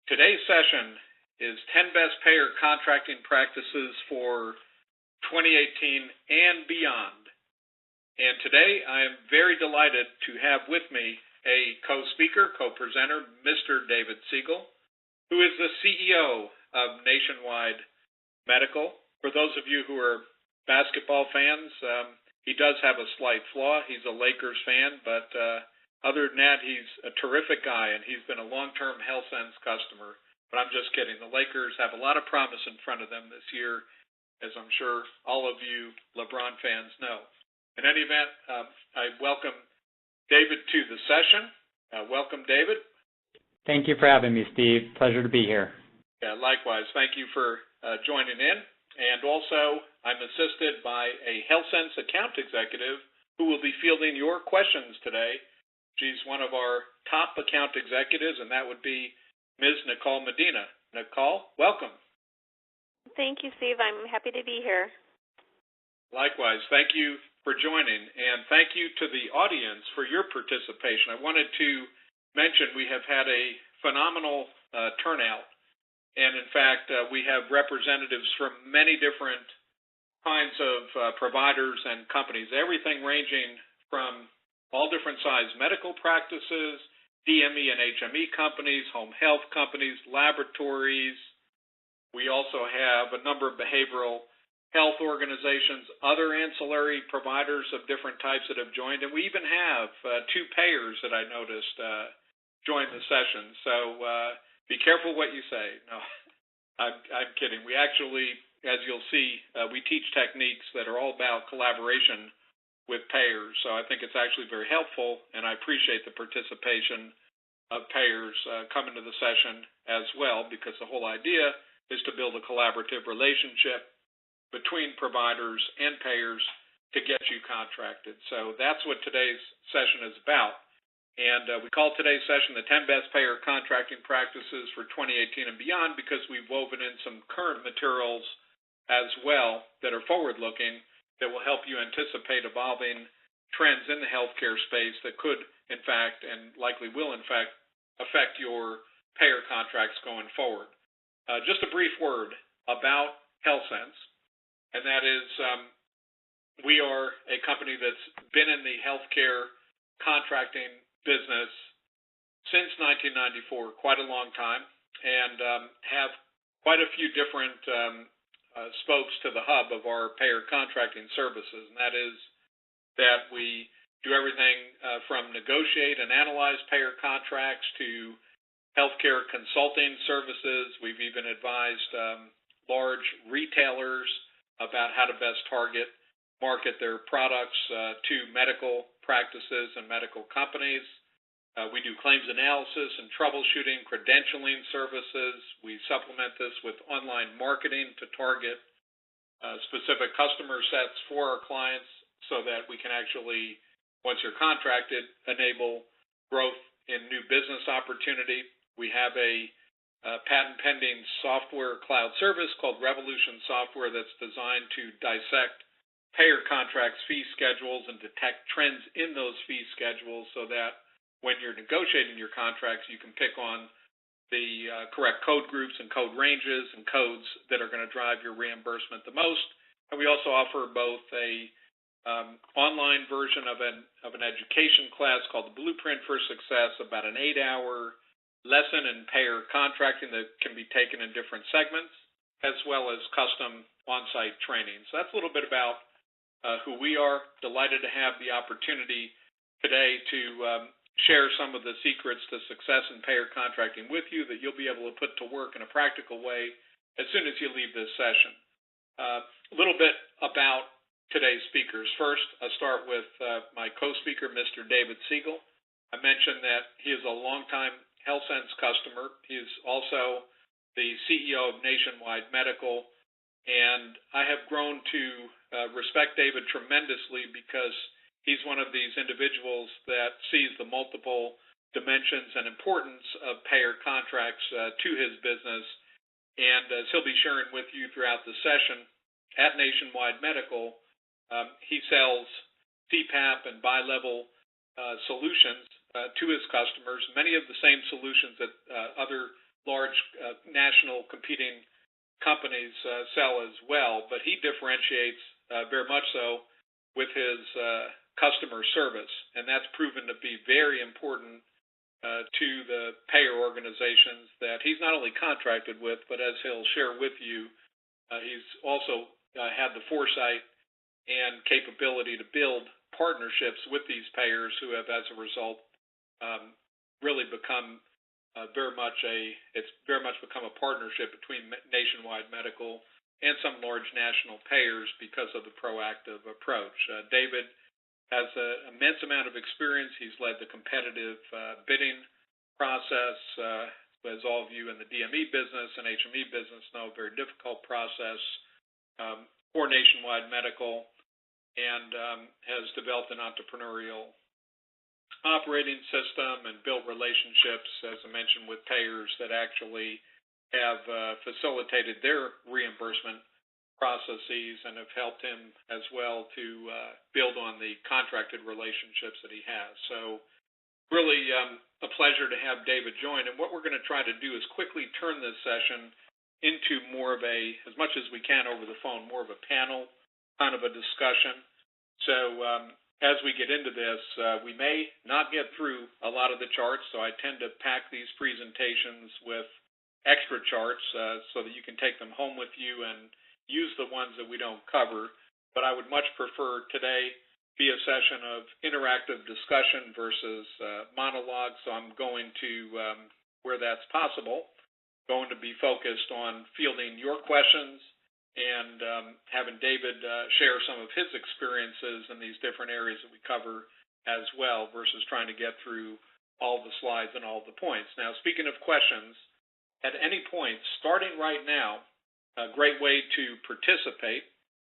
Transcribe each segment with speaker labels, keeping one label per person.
Speaker 1: Today's session is 10 Best Payer Contracting Practices for 2018 and beyond. And today I am very delighted to have with me a co-speaker, co-presenter, Mr. David Siegel, who is the CEO of Nationwide Medical. For those of you who are basketball fans, he does have a slight flaw. He's a Lakers fan, but other than that, he's a terrific guy, and he's been a long-term Healthcents customer. But I'm just kidding. The Lakers have a lot of promise in front of them this year, as I'm sure all of you LeBron fans know. In any event, I welcome David to the session. Welcome, David.
Speaker 2: Thank you for having me, Steve. Pleasure to be here.
Speaker 1: Yeah, likewise. Thank you for joining in. And also, I'm assisted by a Healthcents account executive who will be fielding your questions today. She's one of our top account executives, and that would be Ms. Nicole Medina. Nicole, welcome.
Speaker 3: Thank you, Steve. I'm happy to be here.
Speaker 1: Likewise. Thank you for joining, and thank you to the audience for your participation. I wanted to mention we have had a phenomenal turnout, and in fact, we have representatives from many different kinds of providers and companies, everything ranging from all different size medical practices, DME and HME companies, home health companies, laboratories. We also have a number of behavioral health organizations, other ancillary providers of different types that have joined, and we even have two payers that I noticed join the session. So be careful what you say. No, I'm kidding. We actually, as you'll see, we teach techniques that are all about collaboration with payers. So I think it's actually very helpful, and I appreciate the participation of payers coming to the session as well, because the whole idea is to build a collaborative relationship between providers and payers to get you contracted. So that's what today's session is about. And we call today's session the 10 Best Payer Contracting Practices for 2018 and beyond, because we've woven in some current materials as well that are forward-looking that will help you anticipate evolving trends in the healthcare space that could, in fact, and likely will, in fact, affect your payer contracts going forward. Just a brief word about Healthcents, and that is we are a company that's been in the healthcare contracting business since 1994, quite a long time, and have quite a few different spokes to the hub of our payer contracting services, and that is that we do everything from negotiate and analyze payer contracts to healthcare consulting services. We've even advised large retailers about how to best market their products to medical practices and medical companies. We do claims analysis and troubleshooting, credentialing services. We supplement this with online marketing to target specific customer sets for our clients so that we can actually, once you're contracted, enable growth in new business opportunity. We have a patent-pending software cloud service called Revolution Software that's designed to dissect payer contracts, fee schedules, and detect trends in those fee schedules so that when you're negotiating your contracts, you can pick on the correct code groups and code ranges and codes that are going to drive your reimbursement the most. And we also offer both a online version of an education class called the Blueprint for Success, about an 8-hour lesson in payer contracting that can be taken in different segments, as well as custom on-site training. So that's a little bit about who we are. Delighted to have the opportunity today to share some of the secrets to success in payer contracting with you that you'll be able to put to work in a practical way as soon as you leave this session. A little bit about today's speakers. First, I'll start with my co-speaker, Mr. David Siegel. I mentioned that he is a longtime Healthcents customer. He is also the CEO of Nationwide Medical, and I have grown to respect David tremendously because he's one of these individuals that sees the multiple dimensions and importance of payer contracts to his business. And as he'll be sharing with you throughout the session, at Nationwide Medical, he sells CPAP and bi-level solutions to his customers, many of the same solutions that other large national competing companies sell as well, but he differentiates very much so with his customer service, and that's proven to be very important to the payer organizations that he's not only contracted with, but as he'll share with you, he's also had the foresight and capability to build partnerships with these payers who have, as a result, really become it's very much become a partnership between Nationwide Medical and some large national payers because of the proactive approach. David has an immense amount of experience. He's led the competitive bidding process, as all of you in the DME business and HME business know, a very difficult process for Nationwide Medical, and has developed an entrepreneurial operating system and built relationships, as I mentioned, with payers that actually have facilitated their reimbursement processes and have helped him as well to build on the contracted relationships that he has. So really a pleasure to have David join. And what we're going to try to do is quickly turn this session into more of a, as much as we can over the phone, more of a panel kind of a discussion. So as we get into this, we may not get through a lot of the charts, so I tend to pack these presentations with extra charts so that you can take them home with you and use the ones that we don't cover. But I would much prefer today be a session of interactive discussion versus monologue, so I'm going to, where that's possible, going to be focused on fielding your questions and having David share some of his experiences in these different areas that we cover as well versus trying to get through all the slides and all the points. Now, speaking of questions, at any point, starting right now, a great way to participate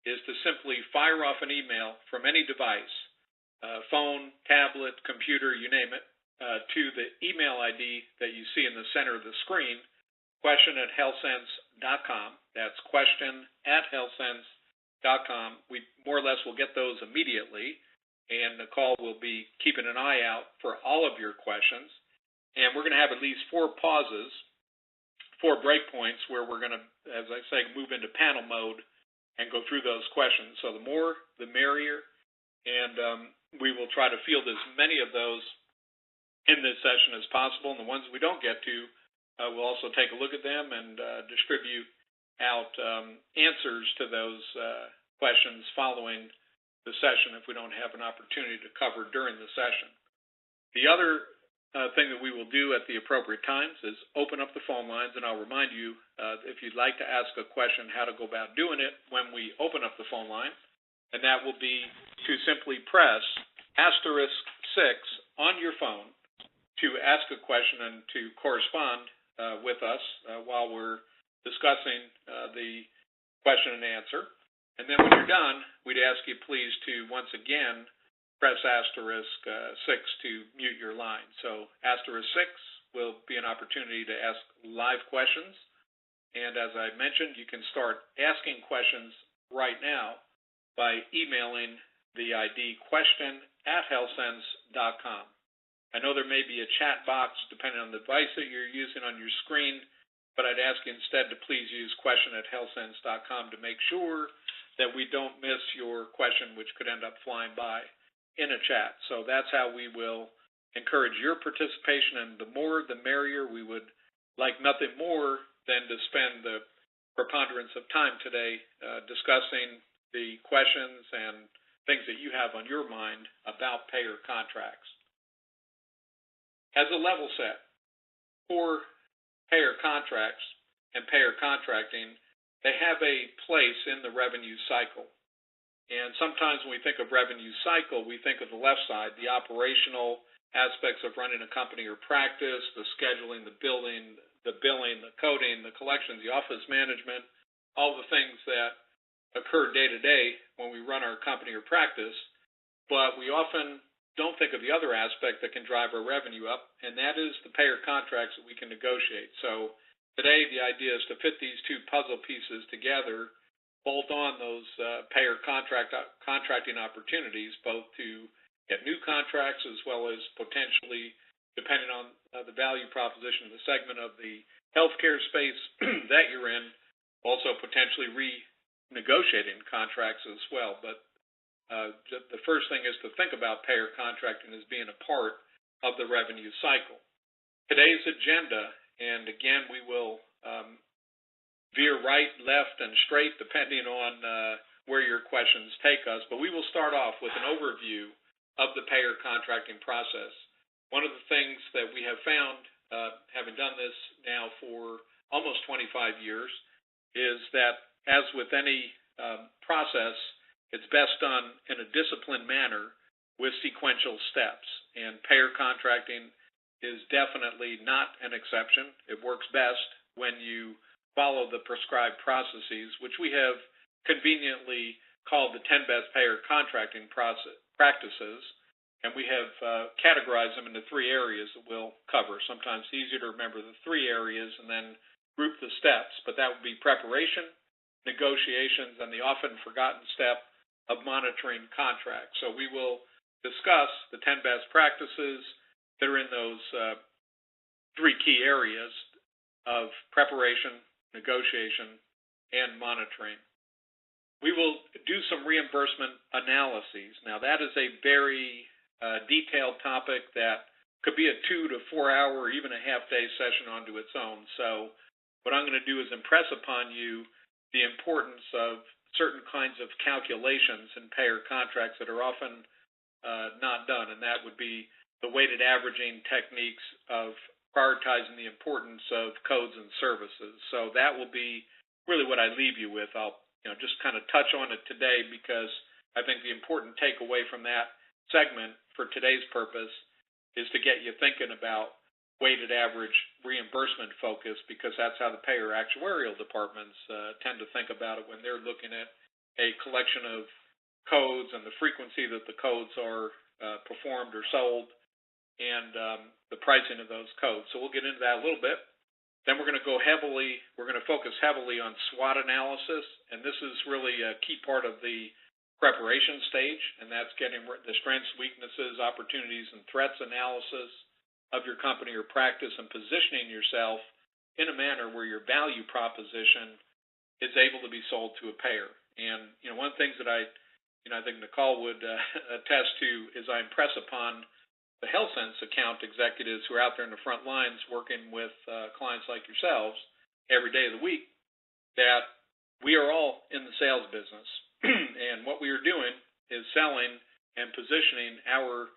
Speaker 1: is to simply fire off an email from any device, phone, tablet, computer, you name it, to the email ID that you see in the center of the screen, question@healthcents.com. That's question@healthcents.com. We more or less will get those immediately, and Nicole will be keeping an eye out for all of your questions. And we're going to have at least 4 pauses, 4 breakpoints where we're going to, as I say, move into panel mode and go through those questions. So the more, the merrier, and we will try to field as many of those in this session as possible. And the ones we don't get to, we'll also take a look at them and distribute out answers to those questions following the session if we don't have an opportunity to cover during the session. The other thing that we will do at the appropriate times is open up the phone lines, and I'll remind you, if you'd like to ask a question, how to go about doing it when we open up the phone line, and that will be to simply press *6 on your phone to ask a question and to correspond with us while we're discussing the question and answer. And then when you're done, we'd ask you please to once again press *6 to mute your line. So *6 will be an opportunity to ask live questions. And as I mentioned, you can start asking questions right now by emailing the ID question@healthcents.com. I know there may be a chat box depending on the device that you're using on your screen, but I'd ask you instead to please use question@healthcents.com to make sure that we don't miss your question, which could end up flying by in a chat. So that's how we will encourage your participation, and the more the merrier. We would like nothing more than to spend the preponderance of time today discussing the questions and things that you have on your mind about payer contracts. As a level set for payer contracts and payer contracting, they have a place in the revenue cycle. And sometimes when we think of revenue cycle, we think of the left side, the operational aspects of running a company or practice, the scheduling, the billing, the coding, the collections, the office management, all the things that occur day to day when we run our company or practice. But we often don't think of the other aspect that can drive our revenue up, and that is the payer contracts that we can negotiate. So today the idea is to fit these 2 puzzle pieces together, bolt on those payer contracting opportunities, both to get new contracts as well as potentially depending on the value proposition of the segment of the healthcare space that you're in, also potentially renegotiating contracts as well. But the first thing is to think about payer contracting as being a part of the revenue cycle. Today's agenda, and again, we will veer right, left, and straight depending on where your questions take us, but we will start off with an overview of the payer contracting process. One of the things that we have found, having done this now for almost 25 years, is that as with any process, it's best done in a disciplined manner with sequential steps. And payer contracting is definitely not an exception. It works best when you follow the prescribed processes, which we have conveniently called the 10 best payer contracting practices. And we have categorized them into 3 areas that we'll cover. Sometimes it's easier to remember the 3 areas and then group the steps, but that would be preparation, negotiations, and the often forgotten step of monitoring contracts. So we will discuss the 10 best practices that are in those 3 key areas of preparation, negotiation, and monitoring. We will do some reimbursement analyses. Now, that is a very detailed topic that could be a 2 to 4 hour or even a half-day session onto its own. So what I'm going to do is impress upon you the importance of certain kinds of calculations in payer contracts that are often not done, and that would be the weighted averaging techniques of prioritizing the importance of codes and services. So that will be really what I leave you with. I'll just kind of touch on it today because I think the important takeaway from that segment for today's purpose is to get you thinking about weighted average reimbursement focus, because that's how the payer actuarial departments tend to think about it when they're looking at a collection of codes and the frequency that the codes are performed or sold and the pricing of those codes. So we'll get into that a little bit. Then we're going to focus heavily on SWOT analysis, and this is really a key part of the preparation stage, and that's getting the strengths, weaknesses, opportunities, and threats analysis of your company or practice and positioning yourself in a manner where your value proposition is able to be sold to a payer. And one of the things that I think Nicole would attest to is I impress upon the Healthcents account executives who are out there in the front lines working with clients like yourselves every day of the week that we are all in the sales business. And what we are doing is selling and positioning our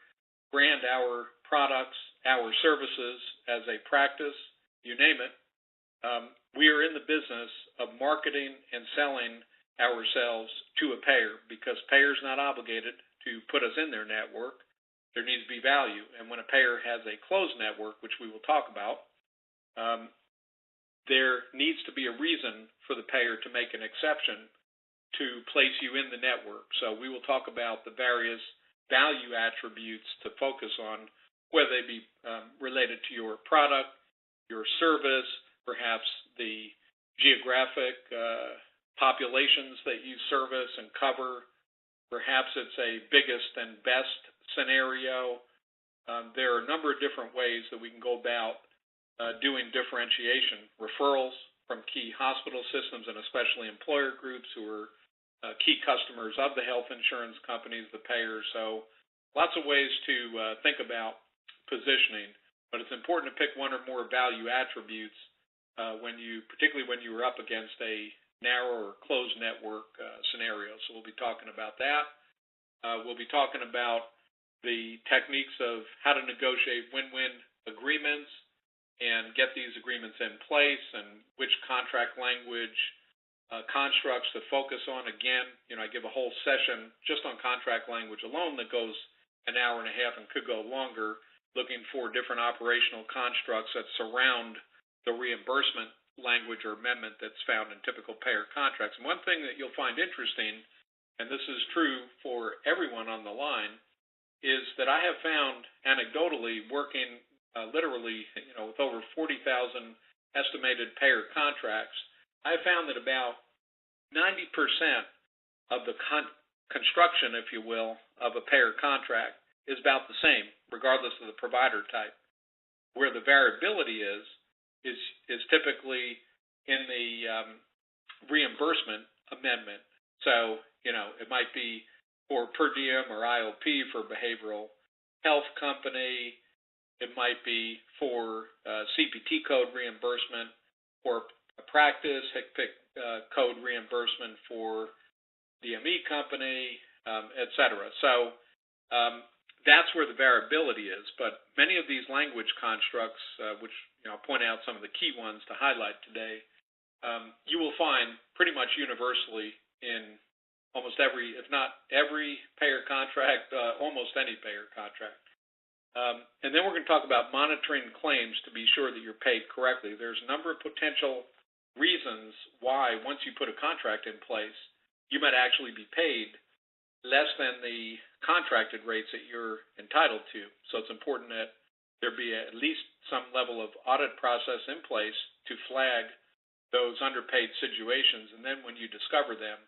Speaker 1: brand, our products, our services as a practice, you name it. We are in the business of marketing and selling ourselves to a payer because payer's not obligated to put us in their network. There needs to be value. And when a payer has a closed network, which we will talk about, there needs to be a reason for the payer to make an exception to place you in the network. So we will talk about the various value attributes to focus on, whether they be related to your product, your service, perhaps the geographic populations that you service and cover. Perhaps it's a biggest and best scenario. There are a number of different ways that we can go about doing differentiation. Referrals from key hospital systems and especially employer groups who are key customers of the health insurance companies, the payers. So lots of ways to think about positioning, but it's important to pick one or more value attributes particularly when you are up against a narrow or closed network scenario. So we'll be talking about that. We'll be talking about the techniques of how to negotiate win-win agreements and get these agreements in place, and which contract language constructs to focus on. Again, I give a whole session just on contract language alone that goes an hour and a half and could go longer, looking for different operational constructs that surround the reimbursement language or amendment that's found in typical payer contracts. And one thing that you'll find interesting, and this is true for everyone on the line, is that I have found anecdotally working literally, with over 40,000 estimated payer contracts, I found that about 90% of the construction, if you will, of a payer contract is about the same, regardless of the provider type. Where the variability is typically in the reimbursement amendment. So, it might be for per diem or IOP for behavioral health company. It might be for CPT code reimbursement for a practice, HCPCS code reimbursement for DME company, et cetera. So that's where the variability is. But many of these language constructs, which I'll point out some of the key ones to highlight today, you will find pretty much universally in almost every, if not every payer contract, almost any payer contract. And then we're going to talk about monitoring claims to be sure that you're paid correctly. There's a number of potential reasons why, once you put a contract in place, you might actually be paid less than the contracted rates that you're entitled to. So it's important that there be at least some level of audit process in place to flag those underpaid situations, and then when you discover them,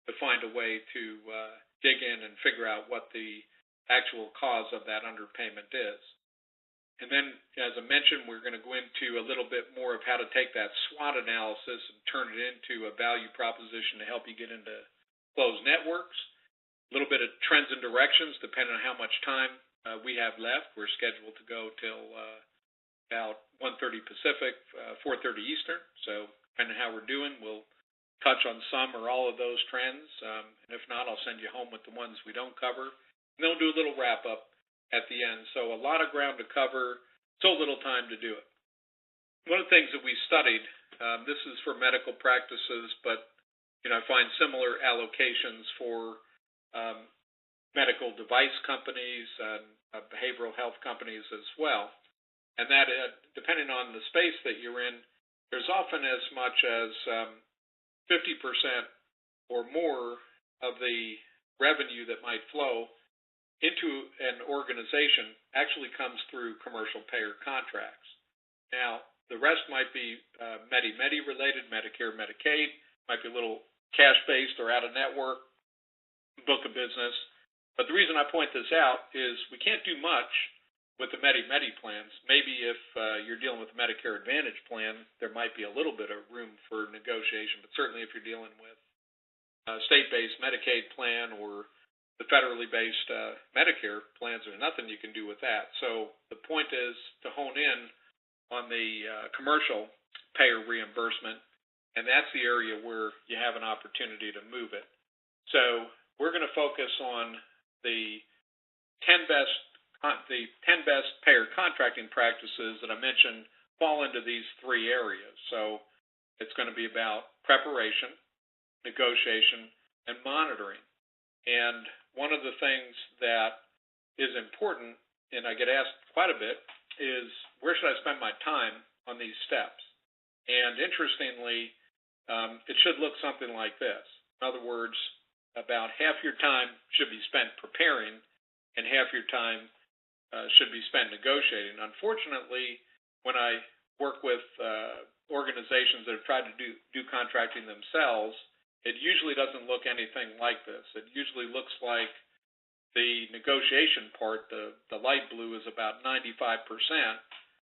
Speaker 1: to find a way to dig in and figure out what the actual cause of that underpayment is. And then, as I mentioned, we're going to go into a little bit more of how to take that SWOT analysis and turn it into a value proposition to help you get into closed networks. A little bit of trends and directions depending on how much time we have left. We're scheduled to go till about 1:30 Pacific, 4:30 Eastern. So depending on how we're doing, we'll touch on some or all of those trends. And if not, I'll send you home with the ones we don't cover. And then we'll do a little wrap-up at the end. So a lot of ground to cover, so little time to do it. One of the things that we studied, this is for medical practices, but I find similar allocations for medical device companies and behavioral health companies as well. And that, depending on the space that you're in, there's often as much as 50% or more of the revenue that might flow into an organization actually comes through commercial payer contracts. Now, the rest might be Medi-Medi related, Medicare, Medicaid, might be a little cash-based or out-of-network book of business. But the reason I point this out is we can't do much with the Medi-Medi plans. Maybe if you're dealing with a Medicare Advantage plan, there might be a little bit of room for negotiation, but certainly if you're dealing with a state-based Medicaid plan or the federally based Medicare plans, there's nothing you can do with that. So the point is to hone in on the commercial payer reimbursement, and that's the area where you have an opportunity to move it. So we're going to focus on the 10 best payer contracting practices that I mentioned fall into these three areas. So it's going to be about preparation, negotiation, and monitoring. And one of the things that is important, and I get asked quite a bit, is where should I spend my time on these steps? And interestingly, it should look something like this. In other words, about half your time should be spent preparing and half your time should be spent negotiating. Unfortunately, when I work with organizations that have tried to do contracting themselves, it usually doesn't look anything like this. It usually looks like the negotiation part, the light blue, is about 95%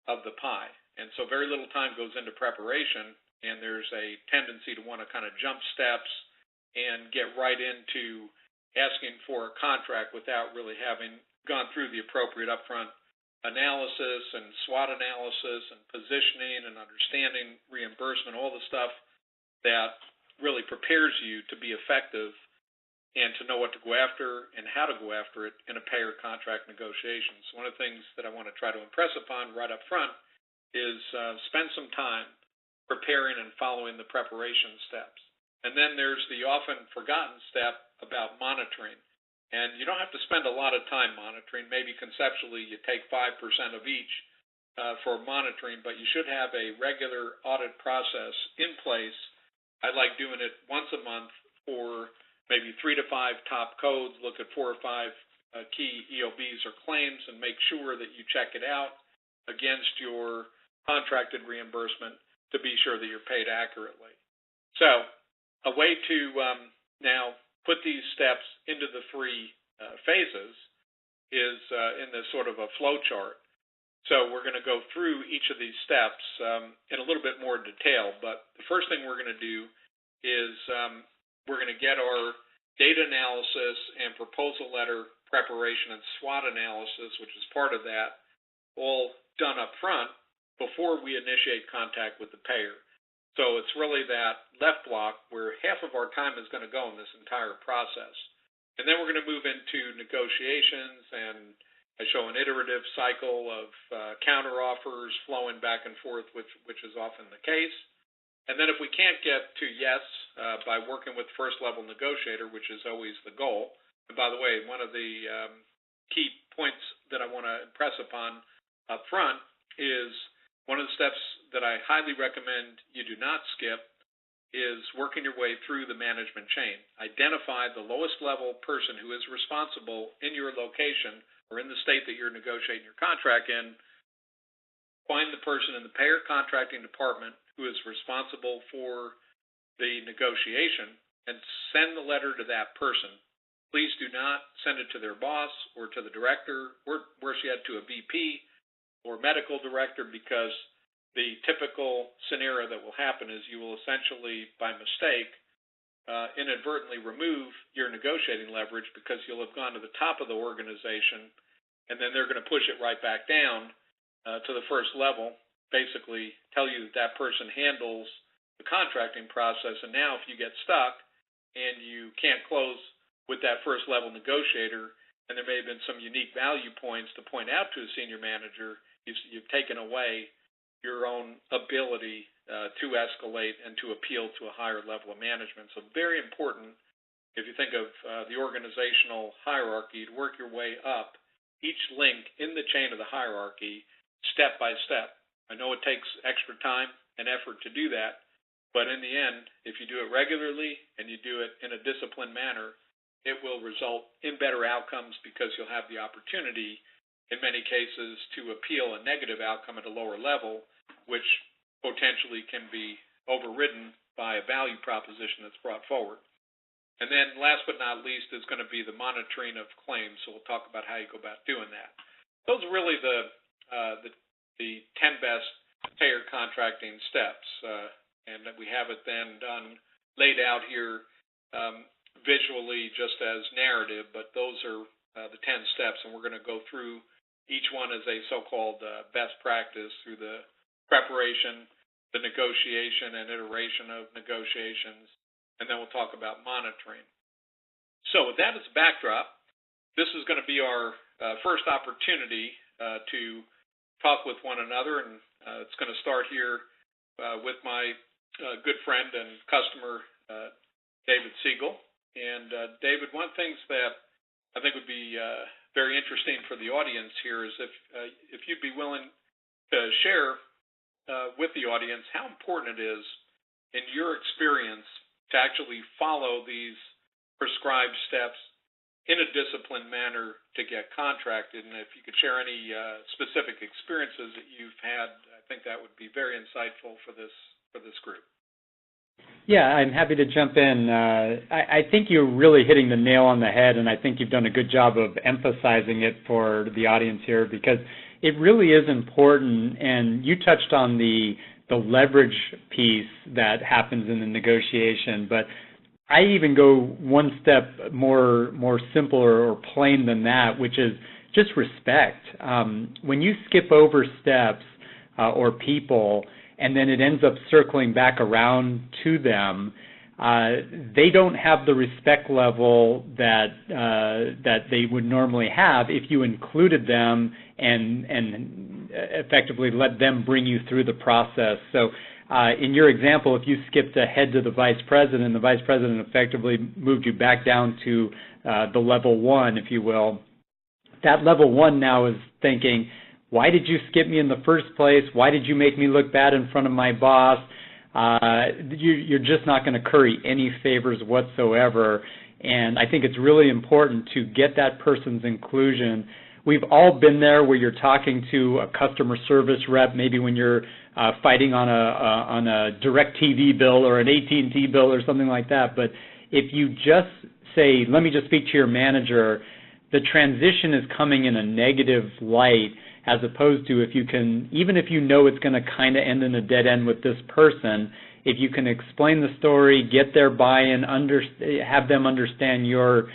Speaker 1: of the pie. And so very little time goes into preparation, and there's a tendency to want to kind of jump steps and get right into asking for a contract without really having gone through the appropriate upfront analysis and SWOT analysis and positioning and understanding reimbursement, all the stuff that really prepares you to be effective and to know what to go after and how to go after it in a payer contract negotiation. So one of the things that I want to try to impress upon right up front is spend some time preparing and following the preparation steps. And then there's the often forgotten step about monitoring. And you don't have to spend a lot of time monitoring. Maybe conceptually you take 5% of each for monitoring, but you should have a regular audit process in place. I like doing it once a month for maybe 3 to 5 top codes, look at 4 or 5 key EOBs or claims and make sure that you check it out against your contracted reimbursement to be sure that you're paid accurately. So a way to now put these steps into the 3 phases is in this sort of a flow chart. So we're going to go through each of these steps in a little bit more detail. But the first thing we're going to do is we're going to get our data analysis and proposal letter preparation and SWOT analysis, which is part of that, all done up front before we initiate contact with the payer. So it's really that left block where half of our time is going to go in this entire process. And then we're going to move into negotiations, and I show an iterative cycle of counteroffers flowing back and forth, which is often the case. And then if we can't get to yes by working with first-level negotiator, which is always the goal. And by the way, one of the key points that I want to impress upon up front is one of the steps that I highly recommend you do not skip is working your way through the management chain. Identify the lowest level person who is responsible in your location or in the state that you're negotiating your contract in. Find the person in the payer contracting department who is responsible for the negotiation and send the letter to that person. Please do not send it to their boss or to the director or worse yet to a VP or medical director, because the typical scenario that will happen is you will essentially, by mistake, inadvertently remove your negotiating leverage because you'll have gone to the top of the organization, and then they're going to push it right back down to the first level, basically tell you that that person handles the contracting process. And now if you get stuck and you can't close with that first level negotiator, and there may have been some unique value points to point out to a senior manager, you've taken away your own ability to escalate and to appeal to a higher level of management. So very important, if you think of the organizational hierarchy, to work your way up each link in the chain of the hierarchy step by step. I know it takes extra time and effort to do that, but in the end, if you do it regularly and you do it in a disciplined manner, it will result in better outcomes because you'll have the opportunity in many cases to appeal a negative outcome at a lower level, which potentially can be overridden by a value proposition that's brought forward. And then last but not least is going to be the monitoring of claims. So we'll talk about how you go about doing that. Those are really the 10 best payer contracting steps. And we have it then done, laid out here visually just as narrative, but those are the 10 steps, and we're going to go through each one as a so-called best practice through the preparation, the negotiation and iteration of negotiations, and then we'll talk about monitoring. So with that as a backdrop, this is going to be our first opportunity to talk with one another, and it's going to start here with my good friend and customer, David Siegel. And David, one of the things that I think would be very interesting for the audience here is if you'd be willing to share with the audience how important it is in your experience to actually follow these prescribed steps in a disciplined manner to get contracted. And if you could share any specific experiences that you've had, I think that would be very insightful for this group.
Speaker 2: Yeah, I'm happy to jump in. I think you're really hitting the nail on the head, and I think you've done a good job of emphasizing it for the audience here, because it really is important. And you touched on the leverage piece that happens in the negotiation, but I even go one step more simple or plain than that, which is just respect. When you skip over steps or people, and then it ends up circling back around to them, they don't have the respect level that they would normally have if you included them and effectively let them bring you through the process. So in your example, if you skipped ahead to the vice president effectively moved you back down to the level one, if you will. That level one now is thinking, why did you skip me in the first place? Why did you make me look bad in front of my boss? You're just not going to curry any favors whatsoever. And I think it's really important to get that person's inclusion. We've all been there where you're talking to a customer service rep, maybe when you're fighting on a DirecTV bill or an AT&T bill or something like that. But if you just say, let me just speak to your manager, the transition is coming in a negative light, as opposed to if you can, even if you know it's going to kind of end in a dead end with this person, if you can explain the story, get their buy-in, have them understand your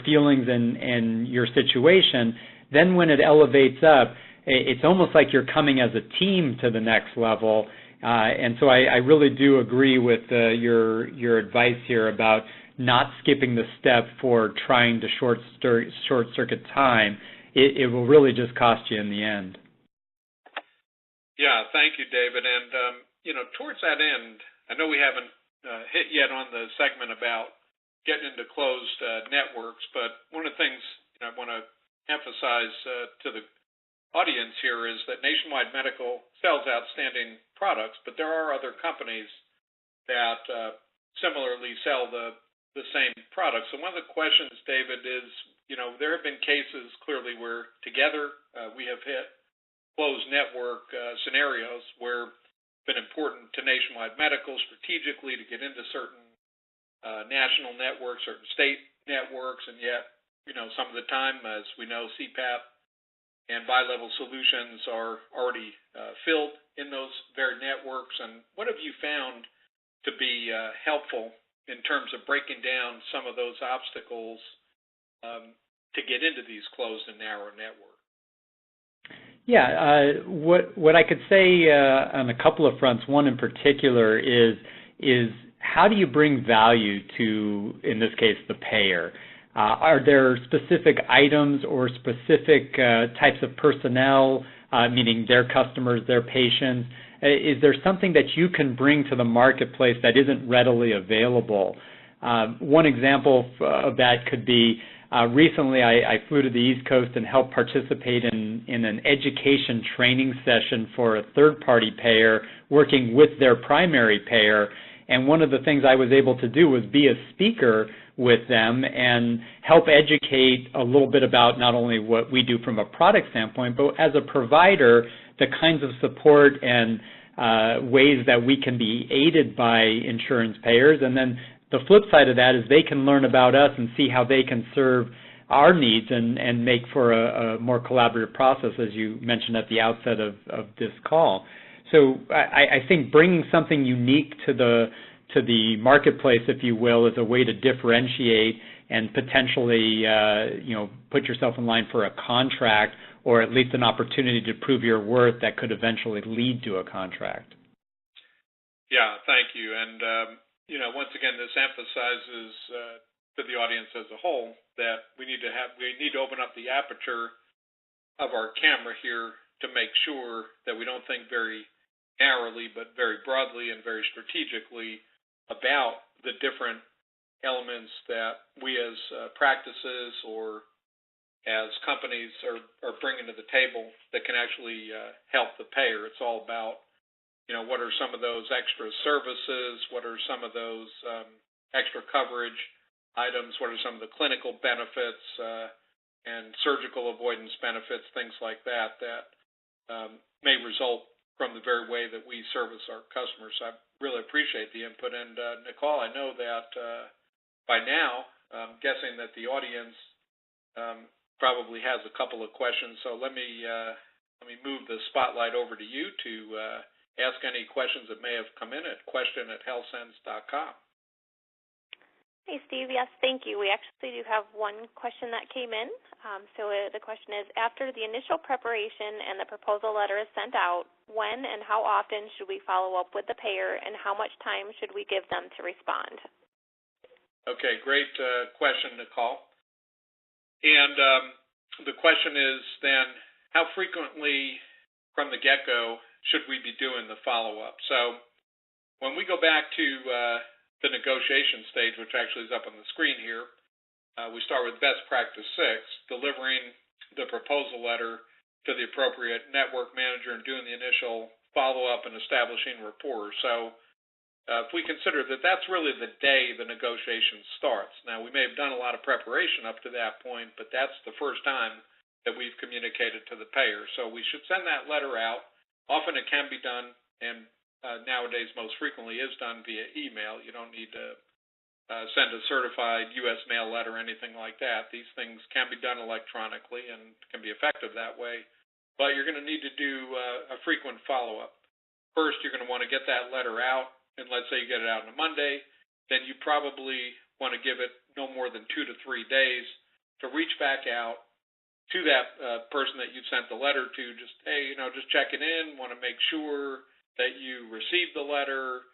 Speaker 2: feelings and your situation, then when it elevates up, it's almost like you're coming as a team to the next level. And so I really do agree with your advice here about not skipping the step for trying to short circuit time. It will really just cost you in the end.
Speaker 1: Yeah, thank you, David. And towards that end, I know we haven't hit yet on the segment about getting into closed networks, but one of the things I want to emphasize to the audience here is that Nationwide Medical sells outstanding products, but there are other companies that similarly sell the same products. So one of the questions, David, is, there have been cases clearly where together we have hit closed network scenarios where it's been important to Nationwide Medical strategically to get into certain national networks, certain state networks, and yet, some of the time, as we know, CPAP and bi-level solutions are already filled in those very networks. And what have you found to be helpful in terms of breaking down some of those obstacles to get into these closed and narrow networks?
Speaker 2: Yeah, what I could say on a couple of fronts, one in particular is how do you bring value to, in this case, the payer? Are there specific items or specific types of personnel, meaning their customers, their patients? Is there something that you can bring to the marketplace that isn't readily available? One example of that could be recently I flew to the East Coast and helped participate in an education training session for a third-party payer working with their primary payer. And one of the things I was able to do was be a speaker with them and help educate a little bit about not only what we do from a product standpoint, but as a provider, the kinds of support and ways that we can be aided by insurance payers. And then the flip side of that is they can learn about us and see how they can serve our needs and make for a more collaborative process, as you mentioned at the outset of this call. So I think bringing something unique to the marketplace, if you will, is a way to differentiate and potentially put yourself in line for a contract or at least an opportunity to prove your worth that could eventually lead to a contract.
Speaker 1: Yeah, thank you. And once again, this emphasizes to the audience as a whole that we need to open up the aperture of our camera here to make sure that we don't think very narrowly, but very broadly and very strategically about the different elements that we as practices or as companies are bringing to the table that can actually help the payer. It's all about, what are some of those extra services? What are some of those extra coverage items? What are some of the clinical benefits and surgical avoidance benefits, things like that may result from the very way that we service our customers. I really appreciate the input. And Nicole, I know that by now, I'm guessing that the audience probably has a couple of questions. So let me move the spotlight over to you to ask any questions that may have come in at question@healthcents.com.
Speaker 3: Hey, Steve. Yes, thank you. We actually do have one question that came in. So the question is, after the initial preparation and the proposal letter is sent out, when and how often should we follow up with the payer, and how much time should we give them to respond?
Speaker 1: Okay, great question, Nicole. And the question is then, how frequently from the get-go should we be doing the follow-up? So when we go back to the negotiation stage, which actually is up on the screen here, we start with best practice 6, delivering the proposal letter to the appropriate network manager and doing the initial follow-up and establishing rapport. So if we consider that that's really the day the negotiation starts. Now, we may have done a lot of preparation up to that point, but that's the first time that we've communicated to the payer. So we should send that letter out. Often it can be done, and nowadays most frequently is done via email. You don't need to send a certified U.S. mail letter or anything like that. These things can be done electronically and can be effective that way. but you're going to need to do a frequent follow-up. First, you're going to want to get that letter out, and let's say you get it out on a Monday, then you probably want to give it no more than 2 to 3 days to reach back out to that person that you sent the letter to, just, hey, just checking in, want to make sure that you received the letter,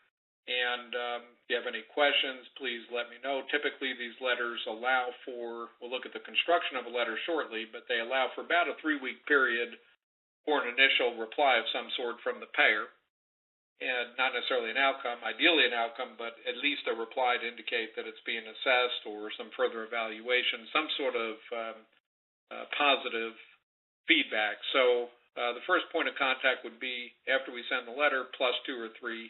Speaker 1: and if you have any questions, please let me know. Typically, these letters allow for, we'll look at the construction of a letter shortly, but they allow for about a 3-week period for an initial reply of some sort from the payer, and not necessarily an outcome, ideally an outcome, but at least a reply to indicate that it's being assessed or some further evaluation, some sort of positive feedback. So the first point of contact would be after we send the letter, plus 2 or 3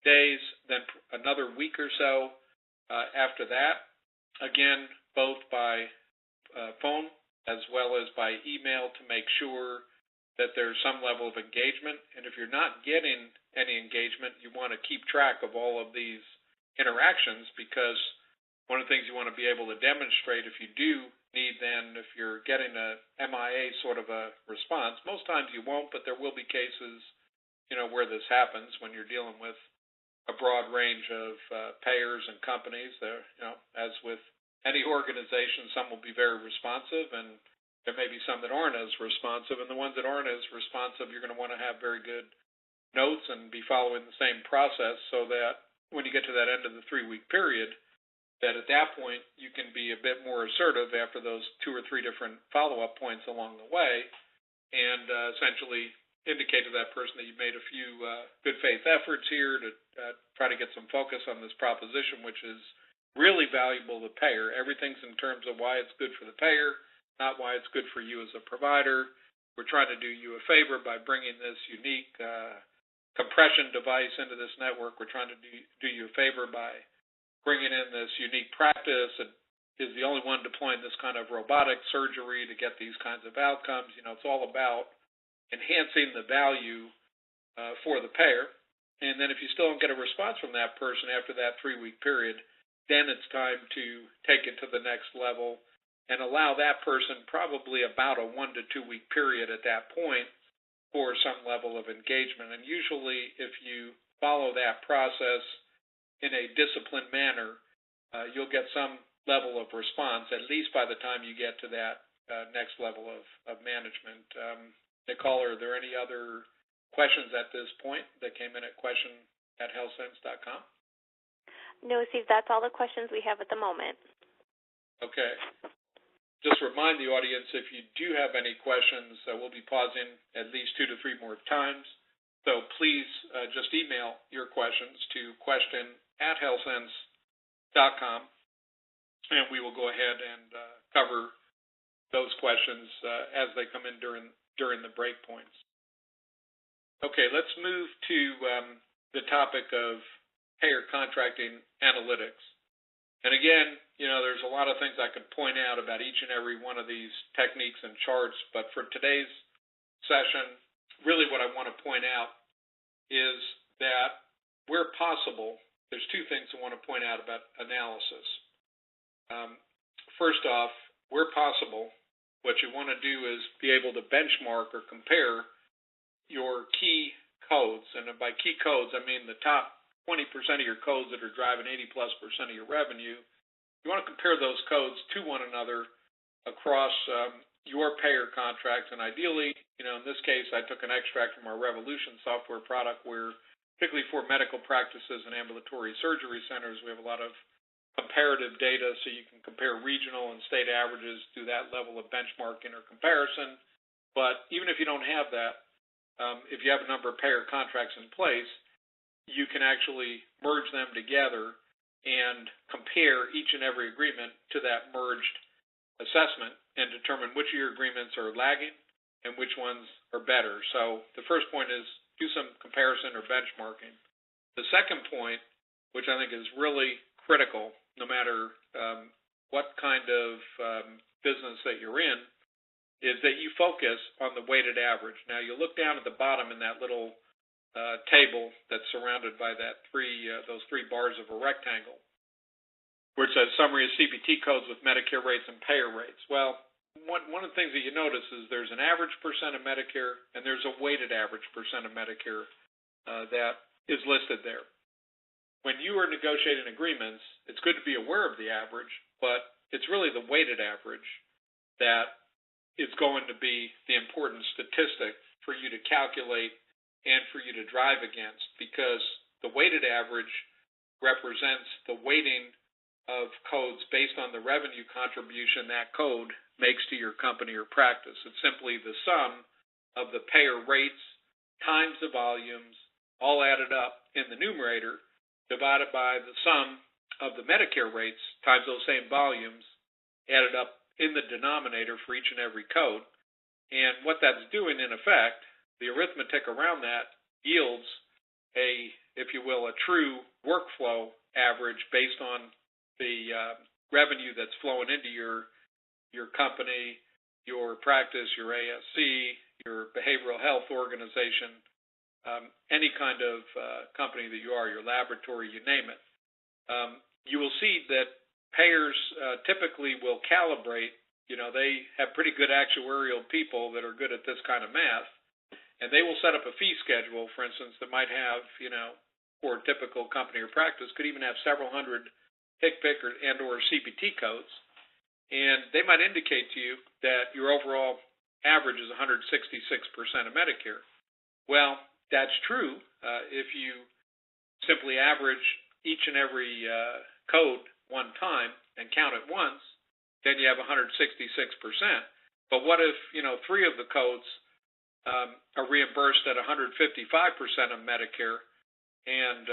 Speaker 1: days, then another week or so after that, again, both by phone as well as by email to make sure that there's some level of engagement. And if you're not getting any engagement, you want to keep track of all of these interactions, because one of the things you want to be able to demonstrate if you do need, then, if you're getting a MIA sort of a response, most times you won't, but there will be cases, where this happens when you're dealing with a broad range of payers and companies. There, as with any organization, some will be very responsive, and there may be some that aren't as responsive. And the ones that aren't as responsive, you're going to want to have very good notes and be following the same process, so that when you get to that end of the 3-week period, that at that point you can be a bit more assertive after those 2 or 3 different follow-up points along the way, and essentially indicate to that person that you've made a few good faith efforts here to try to get some focus on this proposition, which is really valuable to the payer. Everything's in terms of why it's good for the payer, not why it's good for you as a provider. We're trying to do you a favor by bringing this unique compression device into this network. We're trying to do you a favor by bringing in this unique practice that is the only one deploying this kind of robotic surgery to get these kinds of outcomes. It's all about enhancing the value for the payer. And then if you still don't get a response from that person after that 3-week period, then it's time to take it to the next level and allow that person probably about a 1 to 2 week period at that point for some level of engagement. And usually if you follow that process in a disciplined manner, you'll get some level of response, at least by the time you get to that next level of management. Nicole, are there any other questions at this point that came in at question@healthcents.com?
Speaker 3: No, Steve, that's all the questions we have at the moment.
Speaker 1: Okay. Just remind the audience, if you do have any questions, we'll be pausing at least 2 to 3 more times. So please just email your questions to question@healthcents.com, and we will go ahead and cover those questions as they come in during the break points. Okay, let's move to the topic of payer contracting analytics. And again, there's a lot of things I could point out about each and every one of these techniques and charts, but for today's session, really what I want to point out is that where possible, there's 2 things I want to point out about analysis. First off, where possible, what you want to do is be able to benchmark or compare your key codes. And by key codes, I mean the top 20% of your codes that are driving 80+% of your revenue. You want to compare those codes to one another across your payer contracts. And ideally, in this case, I took an extract from our Revolution software product where, particularly for medical practices and ambulatory surgery centers, we have a lot of comparative data, so you can compare regional and state averages through that level of benchmarking or comparison. But even if you don't have that, if you have a number of payer contracts in place, you can actually merge them together and compare each and every agreement to that merged assessment and determine which of your agreements are lagging and which ones are better. So the first point is do some comparison or benchmarking. The second point, which I think is really critical, no matter what kind of business that you're in, is that you focus on the weighted average. Now, you look down at the bottom in that little table that's surrounded by those 3 bars of a rectangle, where it says summary of CPT codes with Medicare rates and payer rates. Well, one of the things that you notice is there's an average percent of Medicare and there's a weighted average percent of Medicare that is listed there. When you are negotiating agreements, it's good to be aware of the average, but it's really the weighted average that is going to be the important statistic for you to calculate and for you to drive against, because the weighted average represents the weighting of codes based on the revenue contribution that code makes to your company or practice. It's simply the sum of the payer rates times the volumes, all added up in the numerator, divided by the sum of the Medicare rates times those same volumes, added up in the denominator for each and every code. And what that's doing, in effect, the arithmetic around that yields a, if you will, a true workflow average based on the revenue that's flowing into your company, your practice, your ASC, your behavioral health organization, any kind of company that you are, your laboratory, you name it. You will see that payers typically will calibrate. They have pretty good actuarial people that are good at this kind of math, and they will set up a fee schedule, for instance, that might have, for a typical company or practice, could even have several hundred HCPC and/or CPT codes, and they might indicate to you that your overall average is 166% of Medicare. Well, that's true if you simply average each and every code one time and count it once, then you have 166%. But what if, three of the codes are reimbursed at 155% of Medicare, and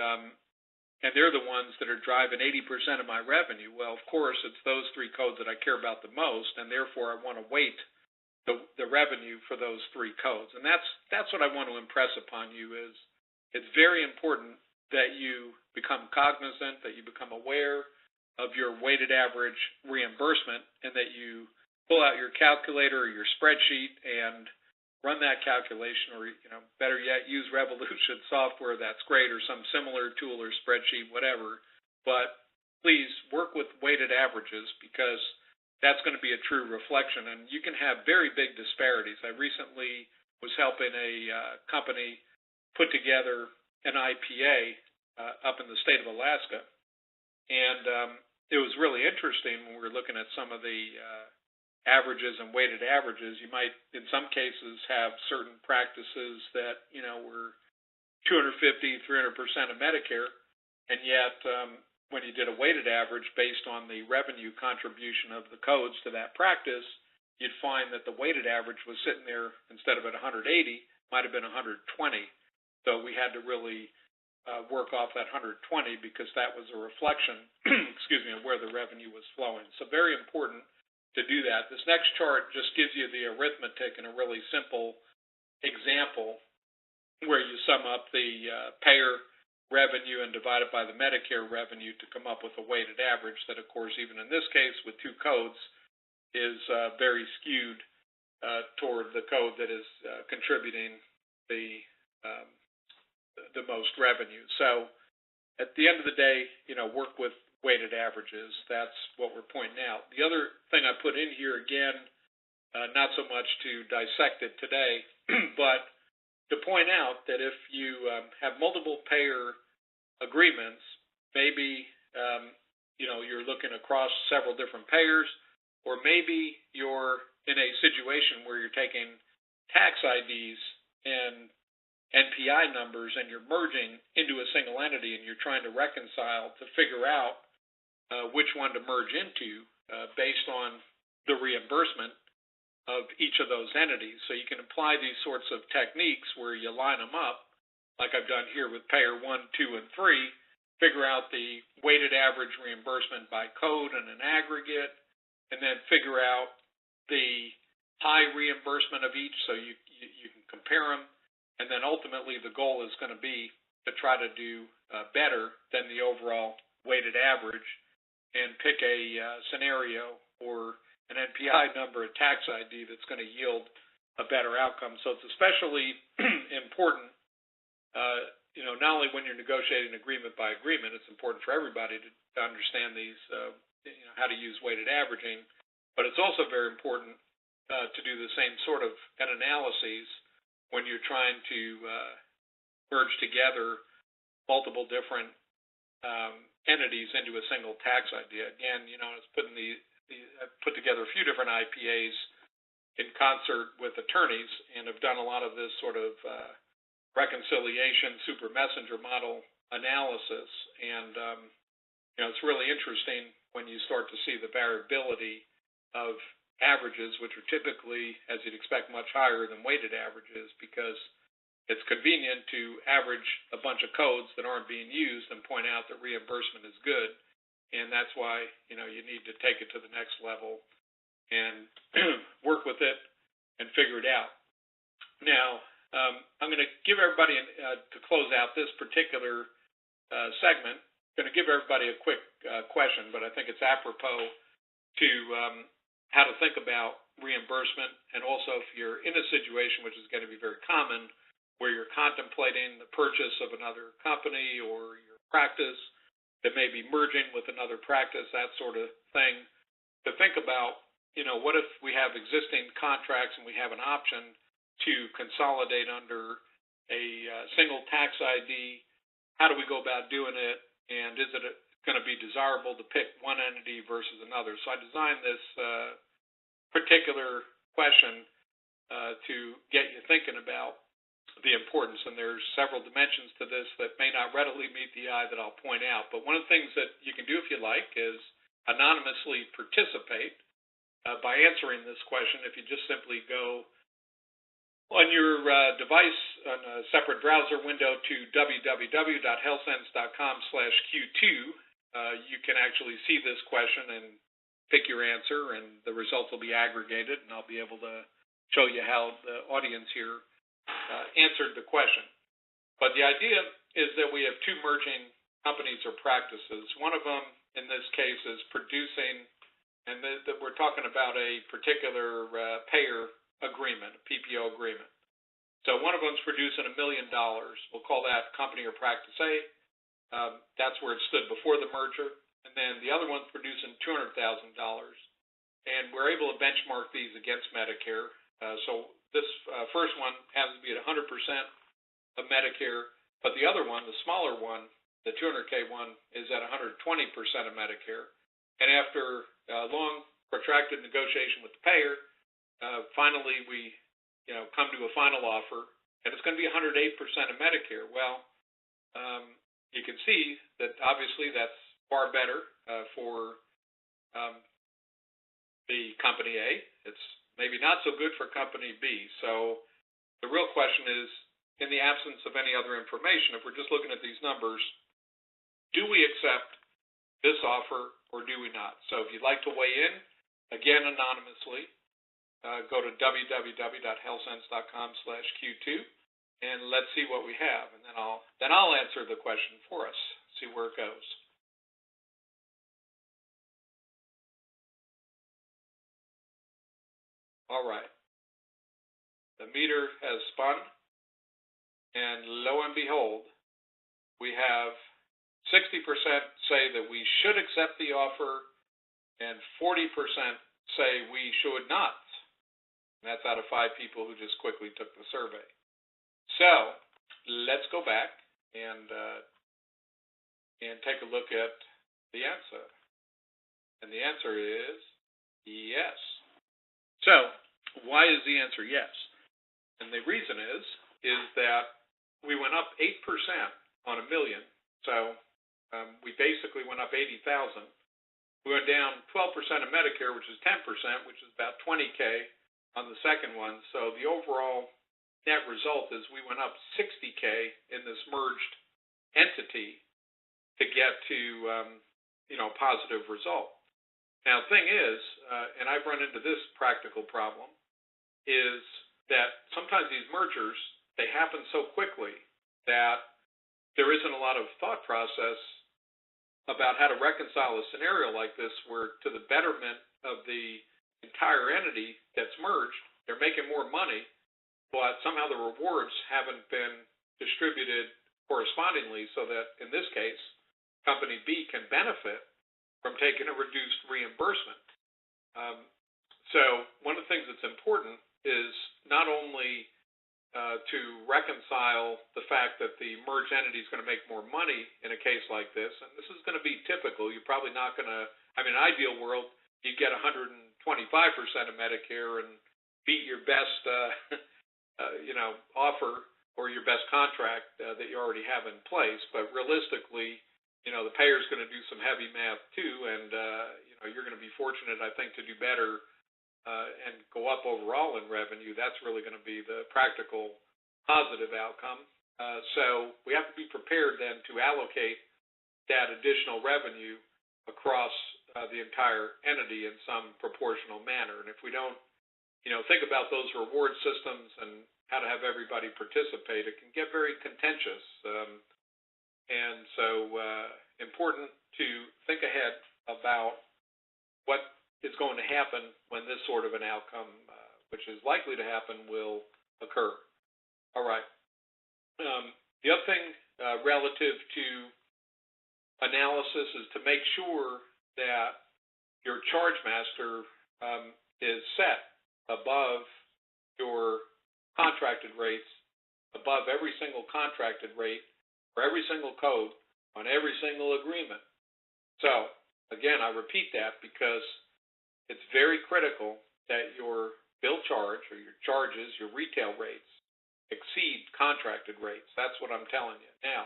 Speaker 1: they're the ones that are driving 80% of my revenue? Well, of course, it's those three codes that I care about the most, and therefore I want to weight the revenue for those three codes. And that's what I want to impress upon you is it's very important that you become cognizant, that you become aware of your weighted average reimbursement, and that you pull out your calculator or your spreadsheet and run that calculation, or better yet, use Revolution software. That's great, or some similar tool or spreadsheet, whatever. But please work with weighted averages, because that's going to be a true reflection, and you can have very big disparities. I recently was helping a company put together an IPA up in the state of Alaska, and it was really interesting when we were looking at some of the averages and weighted averages. You might, in some cases, have certain practices that, were 250, 300% of Medicare, and yet when you did a weighted average based on the revenue contribution of the codes to that practice, you'd find that the weighted average was sitting there, instead of at 180, might have been 120. So we had to really work off that 120, because that was a reflection, of where the revenue was flowing. So very important to do that. This next chart just gives you the arithmetic in a really simple example, where you sum up the payer revenue and divide it by the Medicare revenue to come up with a weighted average that, of course, even in this case with two codes, is very skewed toward the code that is contributing the most revenue. So at the end of the day, work with weighted averages. That's what we're pointing out. The other thing I put in here, again, not so much to dissect it today, but to point out that if you have multiple payer agreements, maybe you're looking across several different payers, or maybe you're in a situation where you're taking tax IDs and NPI numbers and you're merging into a single entity, and you're trying to reconcile to figure out which one to merge into based on the reimbursement of each of those entities. So you can apply these sorts of techniques where you line them up, like I've done here with payer 1, 2, and 3, figure out the weighted average reimbursement by code and an aggregate, and then figure out the high reimbursement of each so you can compare them. And then ultimately the goal is going to be to try to do better than the overall weighted average, and pick a scenario or an NPI number, a tax ID that's going to yield a better outcome. So it's especially important, not only when you're negotiating agreement by agreement, it's important for everybody to understand these, how to use weighted averaging, but it's also very important to do the same sort of analyses when you're trying to merge together multiple different entities into a single tax idea. Again, it's I've put together a few different IPAs in concert with attorneys and have done a lot of this sort of reconciliation super messenger model analysis. And, it's really interesting when you start to see the variability of averages, which are typically, as you'd expect, much higher than weighted averages, because it's convenient to average a bunch of codes that aren't being used and point out that reimbursement is good. And that's why, you need to take it to the next level and work with it and figure it out. Now, I'm going to give everybody, to close out this particular segment, I'm going to give everybody a quick question, but I think it's apropos to how to think about reimbursement, and also if you're in a situation, which is going to be very common, where you're contemplating the purchase of another company or your practice that may be merging with another practice, that sort of thing, to think about, what if we have existing contracts and we have an option to consolidate under a single tax ID? How do we go about doing it? And is it going to be desirable to pick one entity versus another? So I designed this particular question to get you thinking about the importance, and there's several dimensions to this that may not readily meet the eye that I'll point out. But one of the things that you can do if you like is anonymously participate by answering this question. If you just simply go on your device on a separate browser window to www.healthcents.com/Q2, you can actually see this question and pick your answer, and the results will be aggregated, and I'll be able to show you how the audience here answered the question. But the idea is that we have two merging companies or practices. One of them, in this case, is producing, and we're talking about a particular payer agreement, a PPO agreement. So one of them's producing $1 million. We'll call that company or practice A. That's where it stood before the merger. And then the other one's producing $200,000. And we're able to benchmark these against Medicare. So this first one happens to be at 100% of Medicare, but the other one, the smaller one, the 200K one, is at 120% of Medicare. And after long, protracted negotiation with the payer, finally we come to a final offer, and it's going to be 108% of Medicare. Well, you can see that obviously that's far better for the company A. It's maybe not so good for company B. So the real question is, in the absence of any other information, if we're just looking at these numbers, do we accept this offer or do we not? So if you'd like to weigh in, again, anonymously, go to www.healthcents.com/Q2, and let's see what we have. And then I'll answer the question for us, see where it goes. All right. The meter has spun, and lo and behold, we have 60% say that we should accept the offer, and 40% say we should not. And that's out of 5 people who just quickly took the survey. So let's go back and take a look at the answer. And the answer is yes. So why is the answer yes? And the reason is that we went up 8% on $1 million. So we basically went up 80,000. We went down 12% of Medicare, which is 10%, which is about 20K on the second one. So the overall net result is we went up 60K in this merged entity to get to a positive result. Now, the thing is, and I've run into this practical problem, is that sometimes these mergers, they happen so quickly that there isn't a lot of thought process about how to reconcile a scenario like this where, to the betterment of the entire entity that's merged, they're making more money, but somehow the rewards haven't been distributed correspondingly so that, in this case, Company B can benefit from taking a reduced reimbursement. So one of the things that's important is not only to reconcile the fact that the merged entity is going to make more money in a case like this, and this is going to be typical. You're probably not going to, in an ideal world, you get 125% of Medicare and beat your best, offer or your best contract that you already have in place. But realistically, the payer's going to do some heavy math too, and you're going to be fortunate, I think, to do better and go up overall in revenue. That's really going to be the practical positive outcome. So we have to be prepared then to allocate that additional revenue across the entire entity in some proportional manner. And if we don't, think about those reward systems and how to have everybody participate, it can get very contentious. And so important to think ahead about what is going to happen when this sort of an outcome, which is likely to happen, will occur. All right. The other thing relative to analysis is to make sure that your charge master is set above your contracted rates, above every single contracted rate for every single code on every single agreement. So, again, I repeat that because it's very critical that your bill charge or your charges, your retail rates, exceed contracted rates. That's what I'm telling you. Now,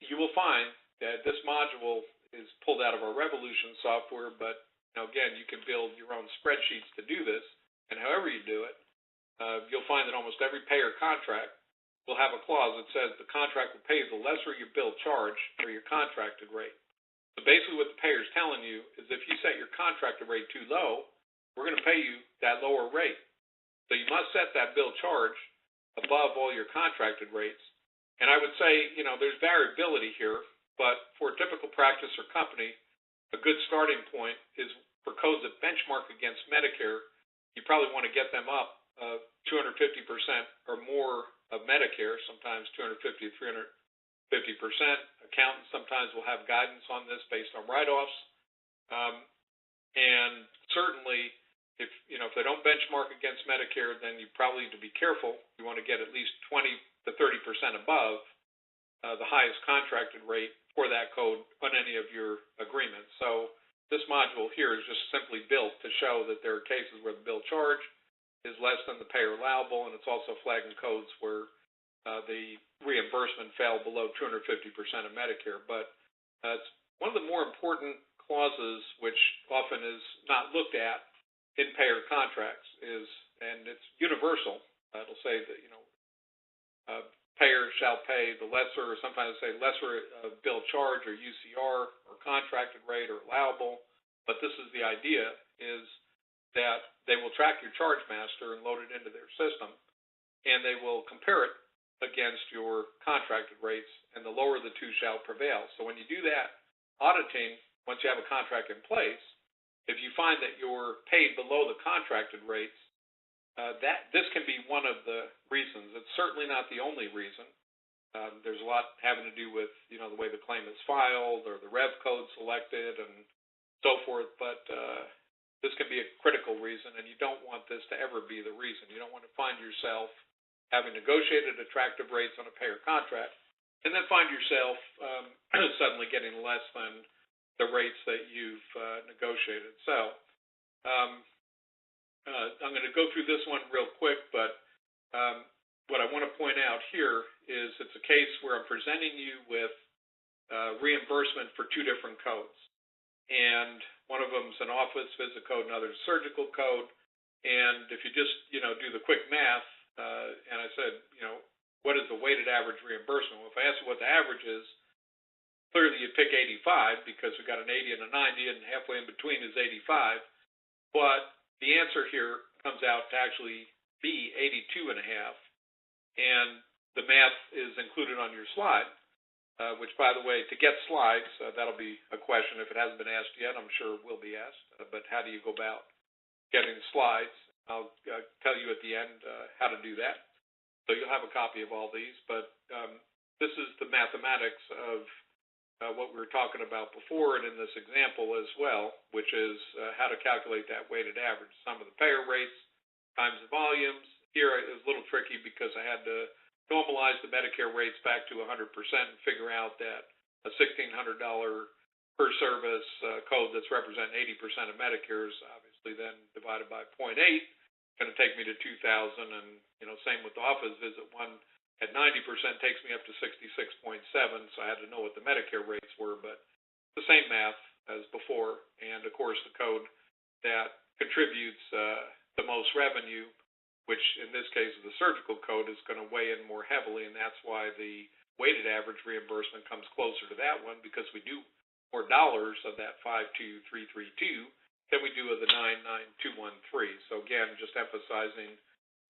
Speaker 1: you will find that this module is pulled out of our Revolution software, but again, you can build your own spreadsheets to do this, and however you do it, you'll find that almost every payer contract will have a clause that says the contract will pay the lesser your bill charge or your contracted rate. So basically what the payer is telling you is if you set your contracted rate too low, we're going to pay you that lower rate. So you must set that bill charge above all your contracted rates. And I would say, there's variability here, but for a typical practice or company, a good starting point is for codes that benchmark against Medicare, you probably want to get them up 250% or more of Medicare, sometimes 250 to 350%. Accountants sometimes will have guidance on this based on write-offs. And certainly, if they don't benchmark against Medicare, then you probably need to be careful. You want to get at least 20 to 30% above the highest contracted rate for that code on any of your agreements. So this module here is just simply built to show that there are cases where the bill charge is less than the payer allowable, and it's also flagging codes where the reimbursement fell below 250% of Medicare. But it's one of the more important clauses, which often is not looked at in payer contracts, and it's universal. It'll say that payer shall pay the lesser, or sometimes say lesser bill charge or UCR or contracted rate or allowable. But this is the idea, is that they will track your charge master and load it into their system, and they will compare it against your contracted rates, and the lower the two shall prevail. So when you do that auditing, once you have a contract in place, if you find that you're paid below the contracted rates, this can be one of the reasons. It's certainly not the only reason. There's a lot having to do with the way the claim is filed or the rev code selected and so forth, but this can be a critical reason, and you don't want this to ever be the reason. You don't want to find yourself having negotiated attractive rates on a payer contract and then find yourself suddenly getting less than the rates that you've negotiated. So I'm going to go through this one real quick, but what I want to point out here is it's a case where I'm presenting you with reimbursement for two different codes. And one of them is an office visit code, another is surgical code. And if you just, do the quick math, and I said, what is the weighted average reimbursement? Well, if I ask you what the average is, clearly you pick 85 because we've got an 80 and a 90, and halfway in between is 85. But the answer here comes out to actually be 82 and a half. And the math is included on your slide, which, by the way, to get slides, that'll be a question. If it hasn't been asked yet, I'm sure it will be asked. But how do you go about getting slides? I'll tell you at the end how to do that. So you'll have a copy of all these. But this is the mathematics of what we were talking about before and in this example as well, which is how to calculate that weighted average. Sum of the payer rates times the volumes. Here it was a little tricky because I had to normalize the Medicare rates back to 100% and figure out that a $1,600 per service code that's representing 80% of Medicare is obviously then divided by 0.8, going to take me to 2,000, and same with the office visit. One at 90% takes me up to 66.7, so I had to know what the Medicare rates were, but the same math as before, and of course the code that contributes the most revenue, which in this case is the surgical code, is going to weigh in more heavily, and that's why the weighted average reimbursement comes closer to that one, because we do more dollars of that 52332 than we do of the 99213. So again, just emphasizing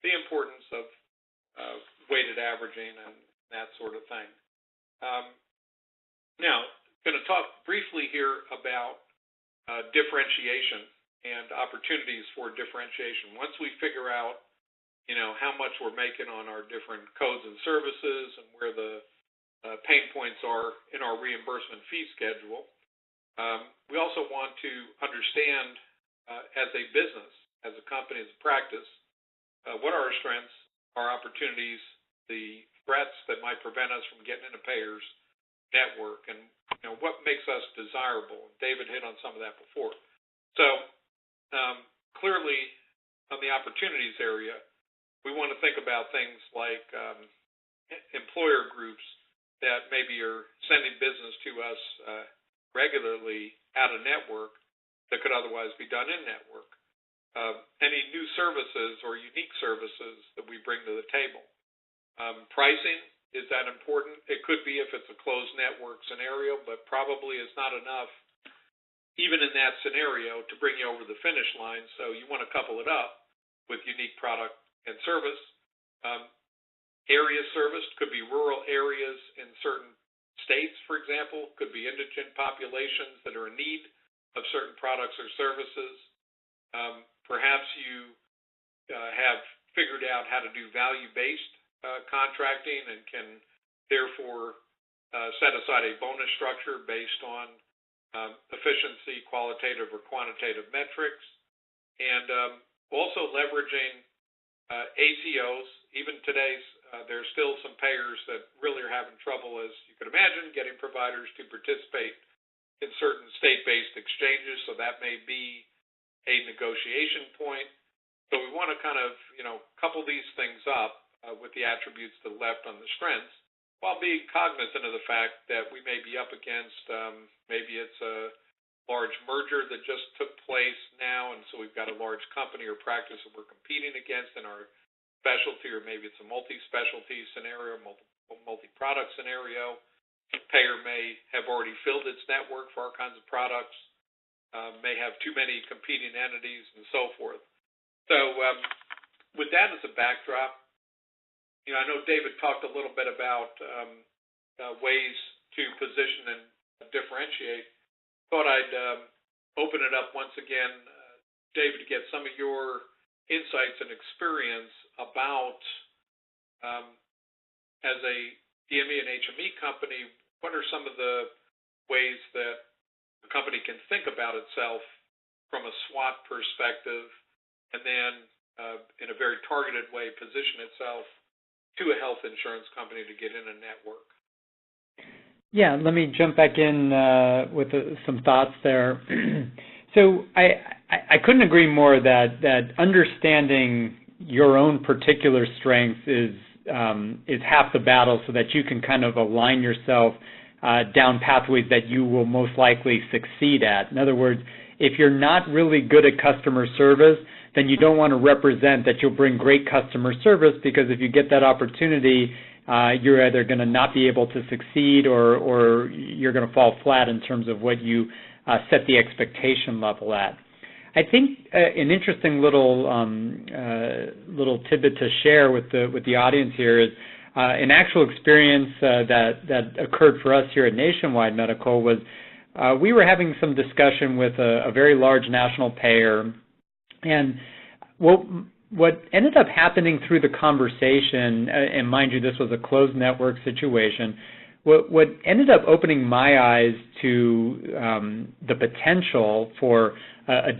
Speaker 1: the importance of weighted averaging and that sort of thing. Now, I'm going to talk briefly here about differentiation and opportunities for differentiation. Once we figure out how much we're making on our different codes and services and where the pain points are in our reimbursement fee schedule, we also want to understand as a business, as a company, as a practice, what are our strengths, our opportunities, the threats that might prevent us from getting into payers' network, and what makes us desirable. David hit on some of that before. So clearly, on the opportunities area, we want to think about things like employer groups that maybe are sending business to us regularly out of network that could otherwise be done in network. Any new services or unique services that we bring to the table. Pricing, is that important? It could be if it's a closed network scenario, but probably is not enough, even in that scenario, to bring you over the finish line. So you want to couple it up with unique product and service. Area service could be rural areas in certain states, for example, could be indigent populations that are in need of certain products or services. Perhaps you have figured out how to do value-based contracting and can therefore set aside a bonus structure based on efficiency, qualitative or quantitative metrics, and also leveraging ACOs. Even today's, there's still some payers that really are having trouble, as you can imagine, getting providers to participate in certain state-based exchanges, so that may be a negotiation point. So we want to kind of, couple these things up with the attributes to the left on the strengths, while being cognizant of the fact that we may be up against, maybe it's a large merger that just took place now, and so we've got a large company or practice that we're competing against in our specialty, or maybe it's a multi-specialty scenario, multi-product scenario. Payer may have already filled its network for our kinds of products, may have too many competing entities, and so forth. So with that as a backdrop, I know David talked a little bit about ways to position and differentiate. Thought I'd open it up once again, David, to get some of your insights and experience about, as a DME and HME company, what are some of the ways that a company can think about itself from a SWOT perspective, and then in a very targeted way position itself to a health insurance company to get in a network?
Speaker 2: Yeah, let me jump back in with some thoughts there. So I couldn't agree more that understanding your own particular strengths is half the battle, so that you can kind of align yourself down pathways that you will most likely succeed at. In other words, if you're not really good at customer service, then you don't want to represent that you'll bring great customer service, because if you get that opportunity, you're either going to not be able to succeed or you're going to fall flat in terms of what you set the expectation level at. I think an interesting little tidbit to share with the audience here is an actual experience that occurred for us here at Nationwide Medical. Was we were having some discussion with a very large national payer, and what ended up happening through the conversation, and mind you, this was a closed network situation, what ended up opening my eyes to the potential for a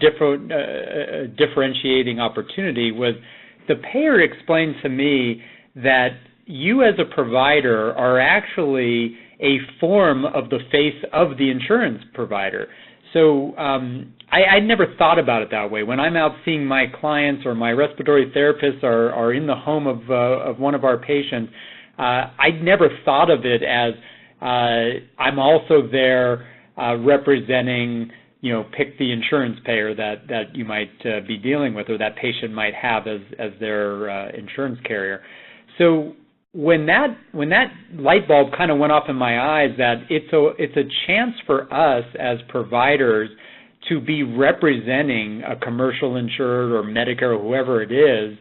Speaker 2: differentiating opportunity was the payer explained to me that you as a provider are actually a form of the face of the insurance provider. So I never thought about it that way. When I'm out seeing my clients or my respiratory therapists are in the home of one of our patients, I never thought of it as I'm also there representing, pick the insurance payer that you might be dealing with or that patient might have as their insurance carrier. So when that light bulb kind of went off in my eyes that it's a chance for us as providers to be representing a commercial insured or Medicare or whoever it is,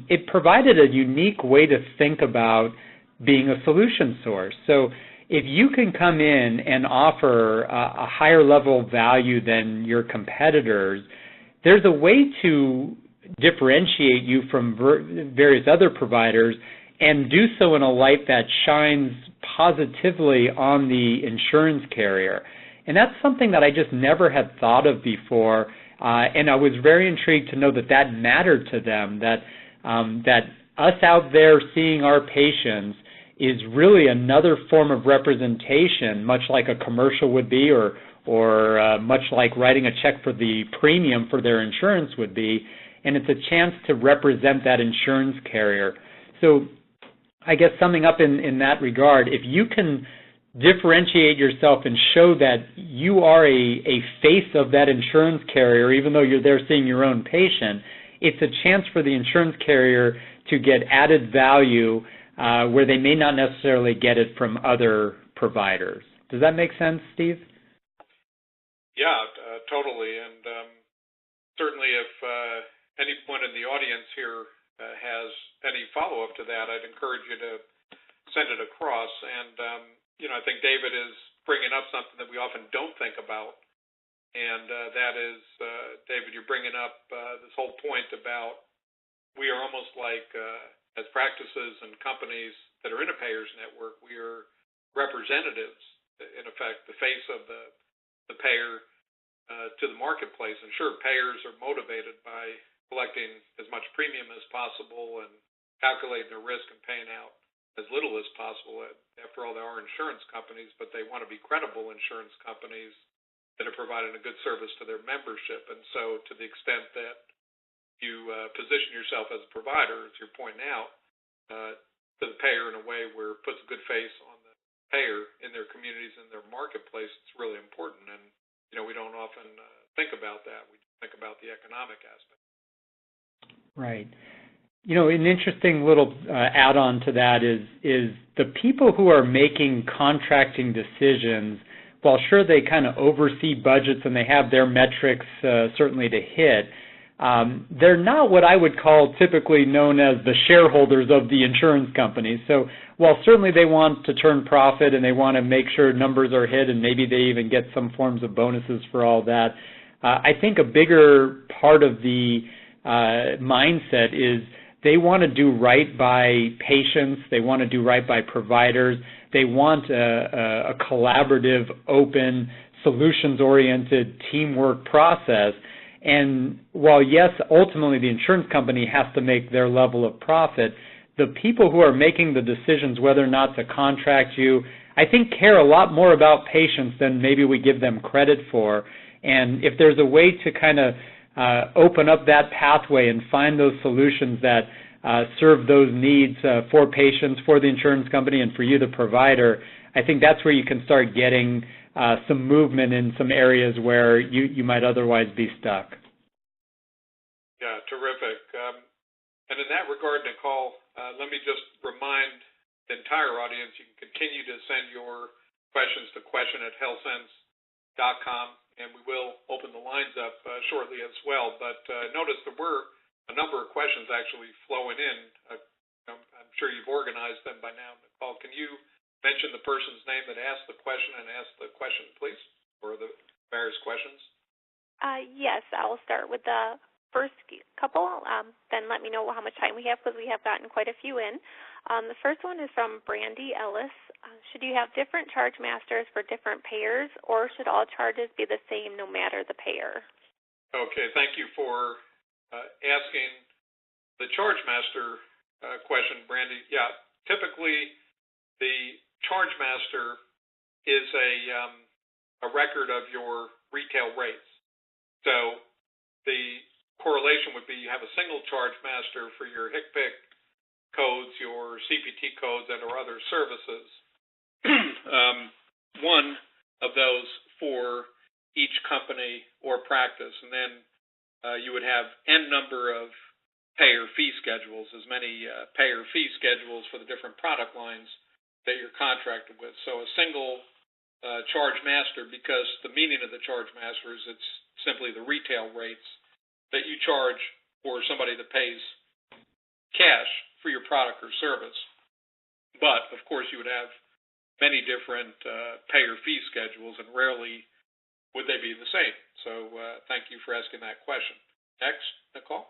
Speaker 2: it provided a unique way to think about being a solution source. So if you can come in and offer a higher level of value than your competitors, there's a way to differentiate you from various other providers and do so in a light that shines positively on the insurance carrier. And that's something that I just never had thought of before, and I was very intrigued to know that mattered to them, that us out there seeing our patients is really another form of representation, much like a commercial would be or much like writing a check for the premium for their insurance would be, and it's a chance to represent that insurance carrier. So I guess summing up in that regard, if you can differentiate yourself and show that you are a face of that insurance carrier, even though you're there seeing your own patient, it's a chance for the insurance carrier to get added value where they may not necessarily get it from other providers. Does that make sense, Steve?
Speaker 1: Yeah, totally. And certainly if anyone in the audience here has any follow-up to that, I'd encourage you to send it across. And, I think David is bringing up something that we often don't think about, and that is, David, you're bringing up this whole point about we are almost like, as practices and companies that are in a payer's network, we are representatives, in effect, the face of the payer to the marketplace. And sure, payers are motivated by collecting as much premium as possible and calculating their risk and paying out as little as possible. After all, they are insurance companies, but they want to be credible insurance companies that are providing a good service to their membership. And so to the extent that you position yourself as a provider, as you're pointing out, to the payer in a way where it puts a good face on the payer in their communities and their marketplace, it's really important. And, we don't often think about that. We think about the economic aspect.
Speaker 2: Right. An interesting little add-on to that is the people who are making contracting decisions, while sure they kind of oversee budgets and they have their metrics certainly to hit, they're not what I would call typically known as the shareholders of the insurance companies. So while certainly they want to turn profit and they want to make sure numbers are hit and maybe they even get some forms of bonuses for all that, I think a bigger part of the mindset is they want to do right by patients. They want to do right by providers. They want a collaborative, open, solutions-oriented teamwork process. And while, yes, ultimately the insurance company has to make their level of profit, the people who are making the decisions whether or not to contract you, I think care a lot more about patients than maybe we give them credit for. And if there's a way to kind of open up that pathway and find those solutions that serve those needs for patients, for the insurance company, and for you, the provider, I think that's where you can start getting some movement in some areas where you might otherwise be stuck.
Speaker 1: Yeah, terrific. And in that regard, Nicole, let me just remind the entire audience, you can continue to send your questions to question@healthcents.com, and we will open the lines up shortly as well. But notice there were a number of questions actually flowing in. I'm sure you've organized them by now. Nicole, can you mention the person's name that asked the question and ask the question, please, or the various questions?
Speaker 3: Yes, I will start with the first couple, then let me know how much time we have, because we have gotten quite a few in. The first one is from Brandy Ellis. Should you have different charge masters for different payers, or should all charges be the same no matter the payer?
Speaker 1: Okay, thank you for asking the charge master question, Brandy. Yeah, typically the charge master is a record of your retail rates. So the correlation would be you have a single charge master for your HCPCS codes, your CPT codes, and or other services. One of those for each company or practice, and then you would have N number of payer fee schedules, as many payer fee schedules for the different product lines that you're contracted with. So a single charge master, because the meaning of the charge master is it's simply the retail rates that you charge for somebody that pays cash for your product or service. But, of course, you would have many different payer fee schedules, and rarely would they be the same. So thank you for asking that question. Next, Nicole.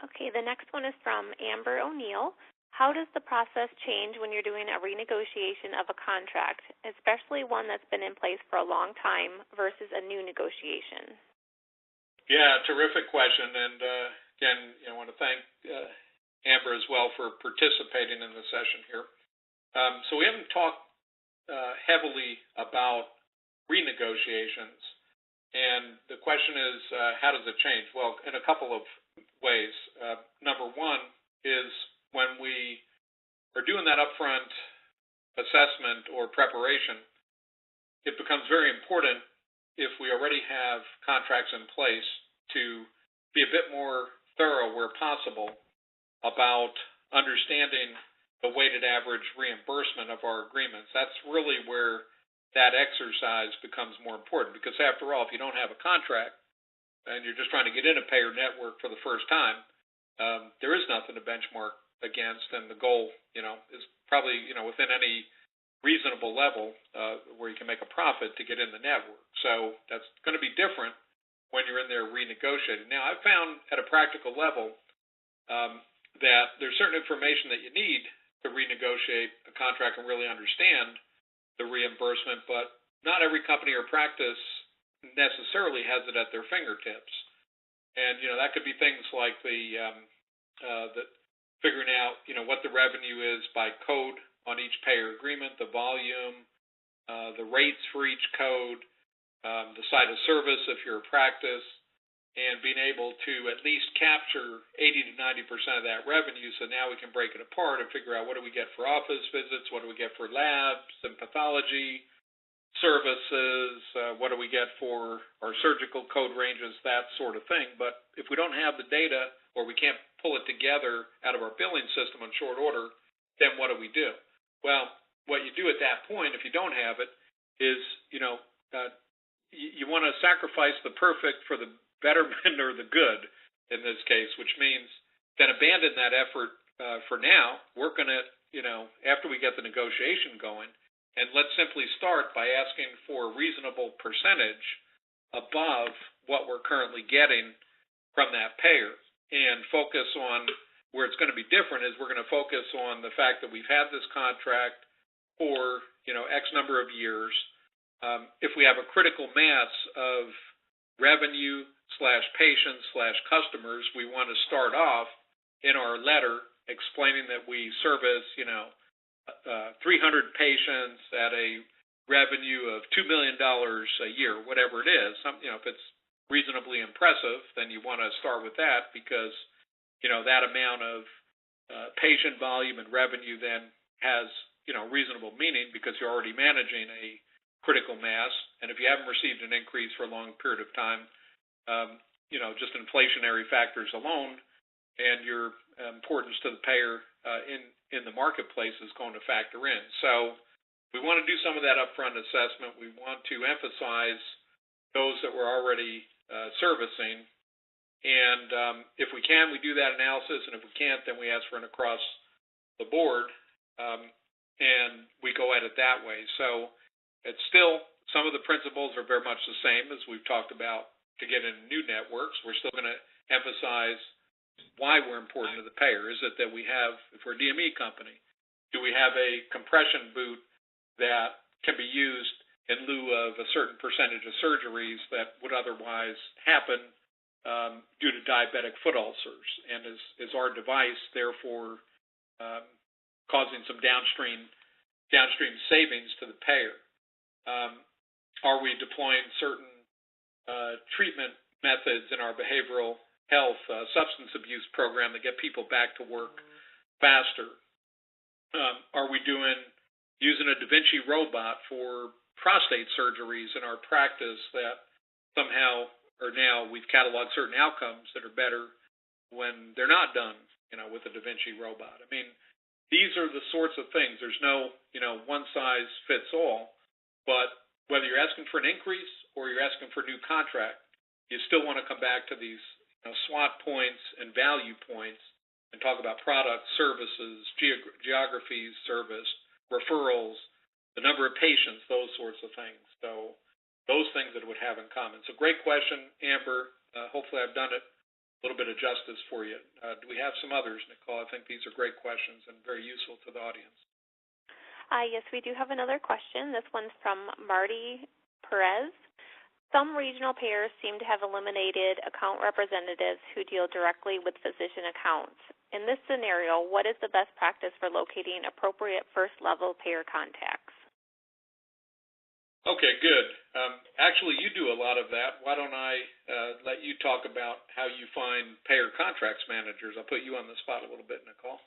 Speaker 3: Okay, the next one is from Amber O'Neill. How does the process change when you're doing a renegotiation of a contract, especially one that's been in place for a long time versus a new negotiation?
Speaker 1: Yeah, terrific question. And again, I want to thank Amber as well for participating in the session here. So we haven't talked heavily about renegotiations. And the question is, how does it change? Well, in a couple of ways. Number one is when we are doing that upfront assessment or preparation, it becomes very important, if we already have contracts in place, to be a bit more thorough where possible about understanding the weighted average reimbursement of our agreements. That's really where that exercise becomes more important, because after all, if you don't have a contract and you're just trying to get in a payer network for the first time, there is nothing to benchmark against, and the goal, is probably, within any reasonable level where you can make a profit to get in the network. So that's going to be different when you're in there renegotiating. Now, I've found at a practical level that there's certain information that you need to renegotiate a contract and really understand the reimbursement, but not every company or practice necessarily has it at their fingertips. And, that could be things like the figuring out, what the revenue is by code on each payer agreement, the volume, the rates for each code, the site of service if you're a practice, and being able to at least capture 80 to 90% of that revenue. So now we can break it apart and figure out, what do we get for office visits, what do we get for labs and pathology services, what do we get for our surgical code ranges, that sort of thing. But if we don't have the data, or we can't pull it together out of our billing system on short order, then what do we do? Well, what you do at that point, if you don't have it, is, you want to sacrifice the perfect for the betterment or the good in this case, which means then abandon that effort for now, work on it, after we get the negotiation going, and let's simply start by asking for a reasonable percentage above what we're currently getting from that payer, and focus on where it's going to be different is we're going to focus on the fact that we've had this contract for, X number of years. If we have a critical mass of revenue /patients/customers, we want to start off in our letter explaining that we service, 300 patients at a revenue of $2 million a year, whatever it is. If it's reasonably impressive, then you want to start with that, because, that amount of patient volume and revenue then has, reasonable meaning, because you're already managing a critical mass. And if you haven't received an increase for a long period of time, just inflationary factors alone and your importance to the payer in the marketplace is going to factor in. So we want to do some of that upfront assessment. We want to emphasize those that we're already servicing. And if we can, we do that analysis. And if we can't, then we ask for an across the board, and we go at it that way. So it's still, some of the principles are very much the same as we've talked about to get in new networks. We're still going to emphasize why we're important to the payer. Is it that we have, if we're a DME company, do we have a compression boot that can be used in lieu of a certain percentage of surgeries that would otherwise happen due to diabetic foot ulcers? And is our device therefore causing some downstream savings to the payer? Are we deploying certain treatment methods in our behavioral health substance abuse program that get people back to work faster? Are we using a Da Vinci robot for prostate surgeries in our practice that somehow or now we've cataloged certain outcomes that are better when they're not done, with a Da Vinci robot? I mean, these are the sorts of things. There's no, one size fits all, but whether you're asking for an increase or you're asking for a new contract, you still want to come back to these SWOT points and value points and talk about products, services, geographies, service, referrals, the number of patients, those sorts of things. So those things that it would have in common. So great question, Amber. Hopefully I've done it a little bit of justice for you. Do we have some others, Nicole? I think these are great questions and very useful to the audience.
Speaker 3: Yes, we do have another question. This one's from Marty Perez. Some regional payers seem to have eliminated account representatives who deal directly with physician accounts. In this scenario, what is the best practice for locating appropriate first-level payer contacts?
Speaker 1: Okay, good. Actually, you do a lot of that. Why don't I let you talk about how you find payer contracts managers? I'll put you on the spot a little bit, Nicole.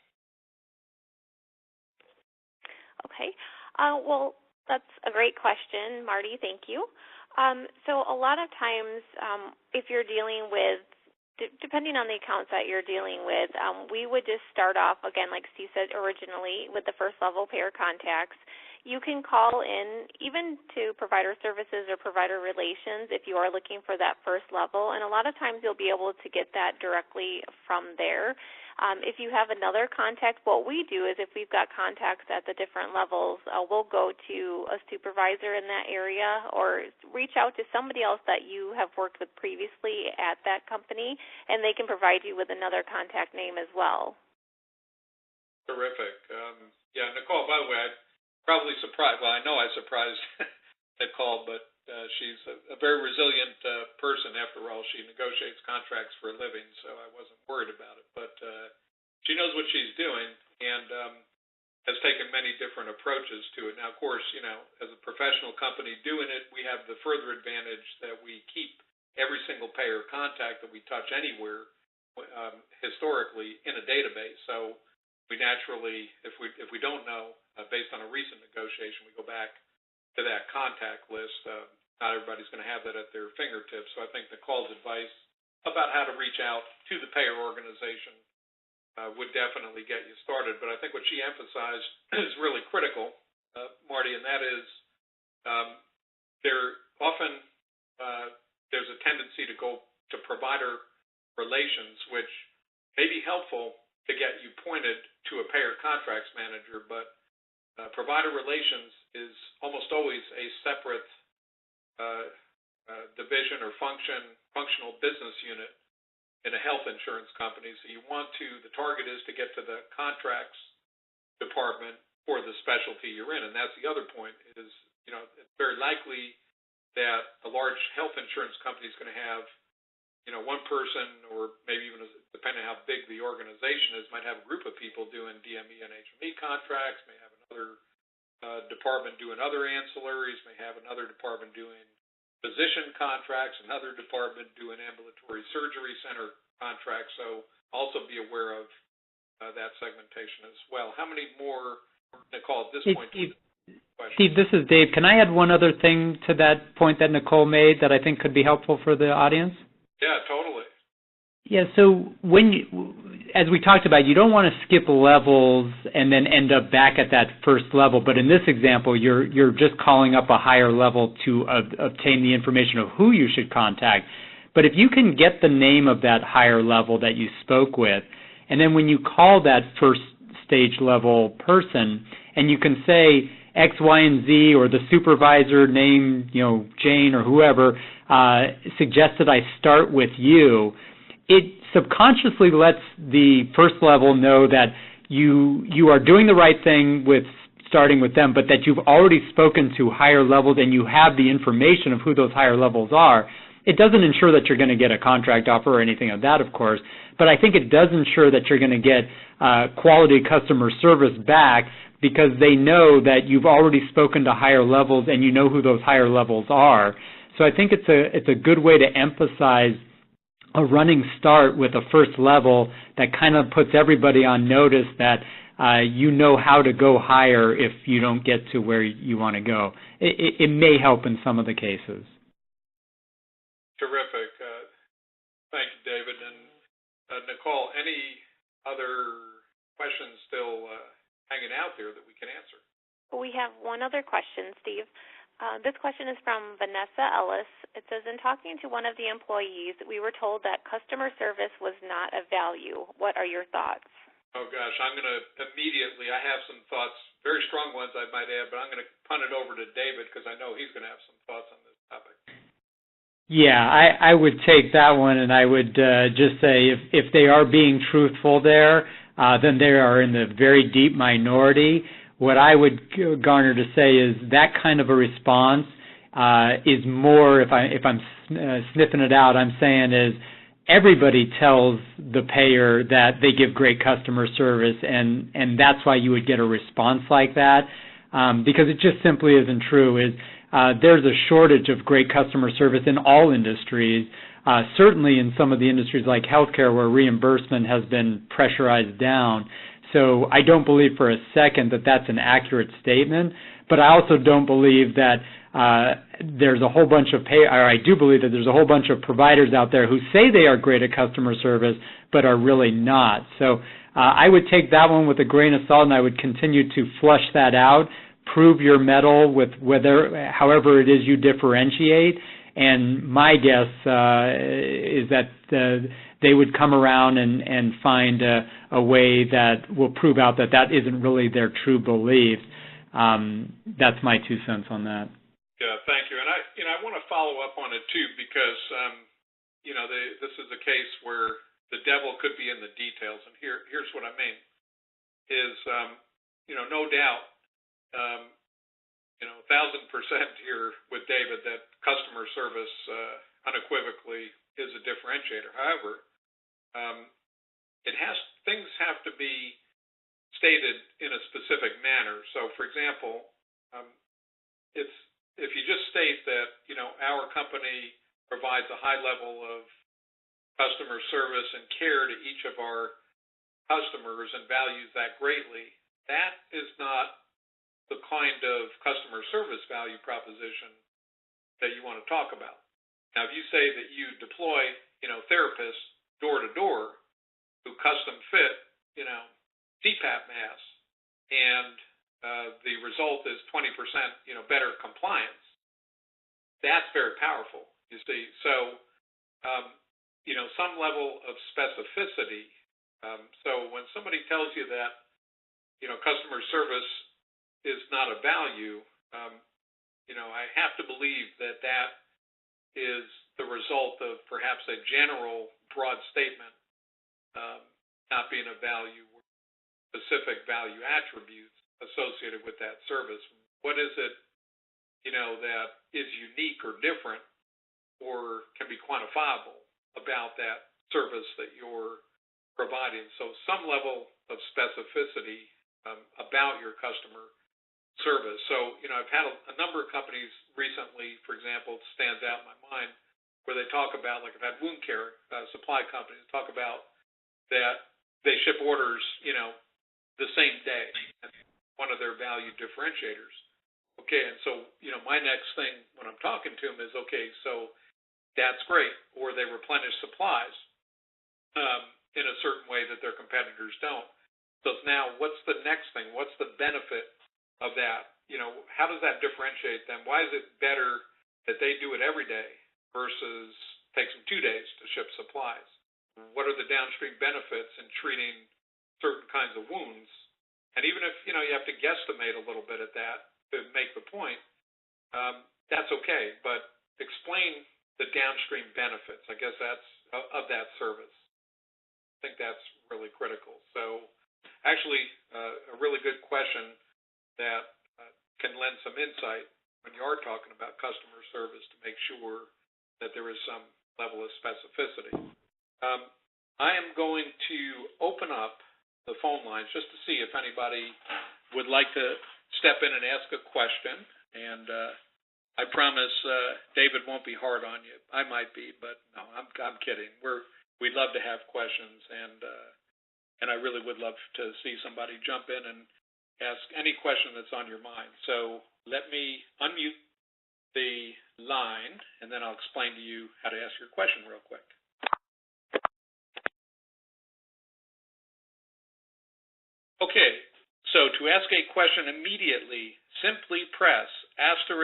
Speaker 3: Okay. Well, that's a great question, Marty. Thank you. So a lot of times, if you're dealing with, depending on the accounts that you're dealing with, we would just start off, again, like Steve said originally, with the first-level payer contacts. You can call in even to provider services or provider relations if you are looking for that first level, and a lot of times you'll be able to get that directly from there. If you have another contact, what we do is if we've got contacts at the different levels, we'll go to a supervisor in that area or reach out to somebody else that you have worked with previously at that company, and they can provide you with another contact name as well.
Speaker 1: Terrific. Yeah, Nicole, by the way, I'm probably surprised. Well, I know I surprised Nicole, but she's a very resilient person. After all, she negotiates contracts for a living, so I wasn't worried about it. But she knows what she's doing and has taken many different approaches to it. Now, of course, as a professional company doing it, we have the further advantage that we keep every single payer contact that we touch anywhere historically in a database. So we naturally, if we don't know, based on a recent negotiation, we go back to that contact list. Not everybody's going to have that at their fingertips. So I think Nicole's advice about how to reach out to the payer organization would definitely get you started. But I think what she emphasized is really critical, Marty, and that is there's a tendency to go to provider relations, which may be helpful to get you pointed to a payer contracts manager, but provider relations is almost always a separate division or functional business unit in a health insurance company. So the target is to get to the contracts department for the specialty you're in. And that's the other point is, it's very likely that a large health insurance company is going to have, one person or maybe even depending on how big the organization is, might have a group of people doing DME and HME contracts, may have another department doing other ancilleries, may have another department doing physician contracts, another department doing ambulatory surgery center contracts. So also be aware of that segmentation as well. How many more, Nicole, at this point?
Speaker 2: Steve, this is Dave. Can I add one other thing to that point that Nicole made that I think could be helpful for the audience?
Speaker 1: Yeah, totally.
Speaker 2: Yeah, so as we talked about, you don't want to skip levels and then end up back at that first level. But in this example, you're just calling up a higher level to obtain the information of who you should contact. But if you can get the name of that higher level that you spoke with, and then when you call that first stage level person, and you can say, X, Y, and Z, or the supervisor named, Jane or whoever, suggested I start with you, it subconsciously lets the first level know that you are doing the right thing with starting with them, but that you've already spoken to higher levels and you have the information of who those higher levels are. It doesn't ensure that you're going to get a contract offer or anything of that, of course, but I think it does ensure that you're going to get quality customer service back because they know that you've already spoken to higher levels and you know who those higher levels are. So I think it's a good way to emphasize a running start with a first level that kind of puts everybody on notice that you know how to go higher if you don't get to where you want to go. It may help in some of the cases.
Speaker 1: Terrific. Thank you, David. And Nicole, any other questions still hanging out there that we can answer?
Speaker 3: We have one other question, Steve. This question is from Vanessa Ellis. It says, in talking to one of the employees, we were told that customer service was not a value. What are your thoughts?
Speaker 1: Oh, gosh, I'm going to immediately, I have some thoughts, very strong ones I might add, but I'm going to punt it over to David because I know he's going to have some thoughts on this topic.
Speaker 2: Yeah, I would take that one, and I would just say if they are being truthful there, then they are in the very deep minority. What I would garner to say is that kind of a response is more, if I'm sniffing it out, I'm saying is everybody tells the payer that they give great customer service, and that's why you would get a response like that, because it just simply isn't true. There's a shortage of great customer service in all industries, certainly in some of the industries like healthcare where reimbursement has been pressurized down. So I don't believe for a second that that's an accurate statement, but I also don't believe that there's a whole bunch of I do believe that there's a whole bunch of providers out there who say they are great at customer service but are really not. So I would take that one with a grain of salt, and I would continue to flush that out, prove your mettle with however it is you differentiate, and my guess is that they would come around and find a way that will prove out that isn't really their true belief. That's my 2 cents on that.
Speaker 1: Yeah, thank you. And I want to follow up on it too because this is a case where the devil could be in the details, and here's what I mean is no doubt 1,000% here with David that customer service unequivocally is a differentiator. However, things have to be stated in a specific manner. So, for example, if you just state that our company provides a high level of customer service and care to each of our customers and values that greatly, that is not the kind of customer service value proposition that you want to talk about. Now, if you say that you deploy, therapists door to door who custom fit, CPAP masks, and the result is 20%, better compliance, that's very powerful, you see. So, some level of specificity. So when somebody tells you that, customer service is not a value, I have to believe that is the result of perhaps a general broad statement not being a value, specific value attributes associated with that service. What is it, that is unique or different or can be quantifiable about that service that you're providing? So some level of specificity about your customer service. So, I've had a number of companies recently, for example, it stands out in my mind, where they talk about, like I've had wound care supply companies talk about that they ship orders, the same day. That's one of their value differentiators. Okay, and so, my next thing when I'm talking to them is, okay, so that's great. Or they replenish supplies in a certain way that their competitors don't. So now what's the next thing? What's the benefit of that? How does that differentiate them? Why is it better that they do it every day versus takes them 2 days to ship supplies? What are the downstream benefits in treating certain kinds of wounds? And even if, you have to guesstimate a little bit at that, to make the point, that's okay. But explain the downstream benefits. I guess that's of that service. I think that's really critical. So, actually, a really good question that can lend some insight when you are talking about customer service to make sure that there is some level of specificity. I am going to open up the phone lines just to see if anybody would like to step in and ask a question. And I promise David won't be hard on you. I might be, but no, I'm kidding. We'd love to have questions, and I really would love to see somebody jump in and ask any question that's on your mind. So let me unmute the line, and then I'll explain to you how to ask your question real quick. Okay, so to ask a question immediately, simply press *6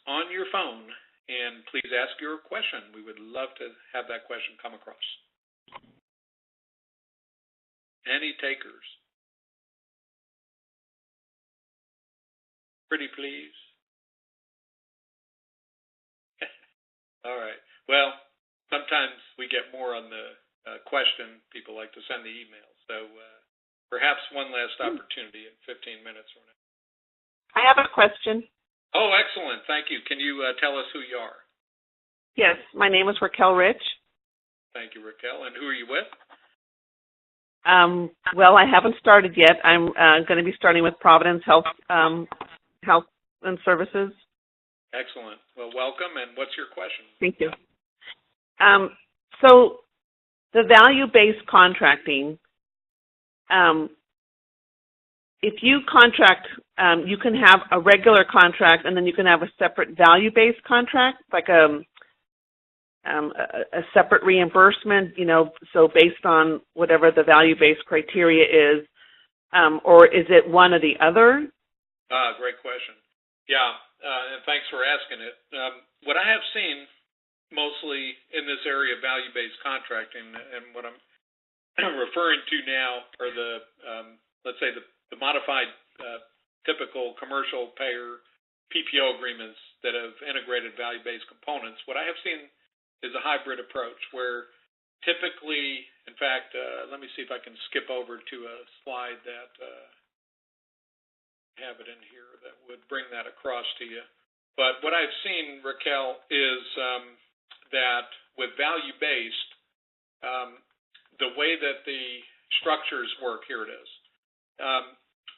Speaker 1: on your phone, and please ask your question. We would love to have that question come across. Any takers? Pretty please? All right. Well, sometimes we get more on the question. People like to send the email. So perhaps one last opportunity in 15 minutes from now.
Speaker 4: I have a question.
Speaker 1: Oh, excellent. Thank you. Can you tell us who you are?
Speaker 4: Yes, my name is Raquel Rich.
Speaker 1: Thank you, Raquel. And who are you with?
Speaker 4: Well, I haven't started yet. I'm going to be starting with Providence Health and Services.
Speaker 1: Excellent. Well, welcome, and what's your question?
Speaker 4: Thank you. So the value-based contracting, if you contract, you can have a regular contract, and then you can have a separate value-based contract, like a separate reimbursement, so based on whatever the value-based criteria is, or is it one or the other?
Speaker 1: Great question. Yeah, and thanks for asking it. What I have seen mostly in this area of value-based contracting, and what I'm referring to now are the, let's say, the modified typical commercial payer PPO agreements that have integrated value-based components. What I have seen is a hybrid approach where typically, in fact, let me see if I can skip over to a slide that have it in here that would bring that across to you. But what I've seen, Raquel, is that with value-based, the way that the structures work, here it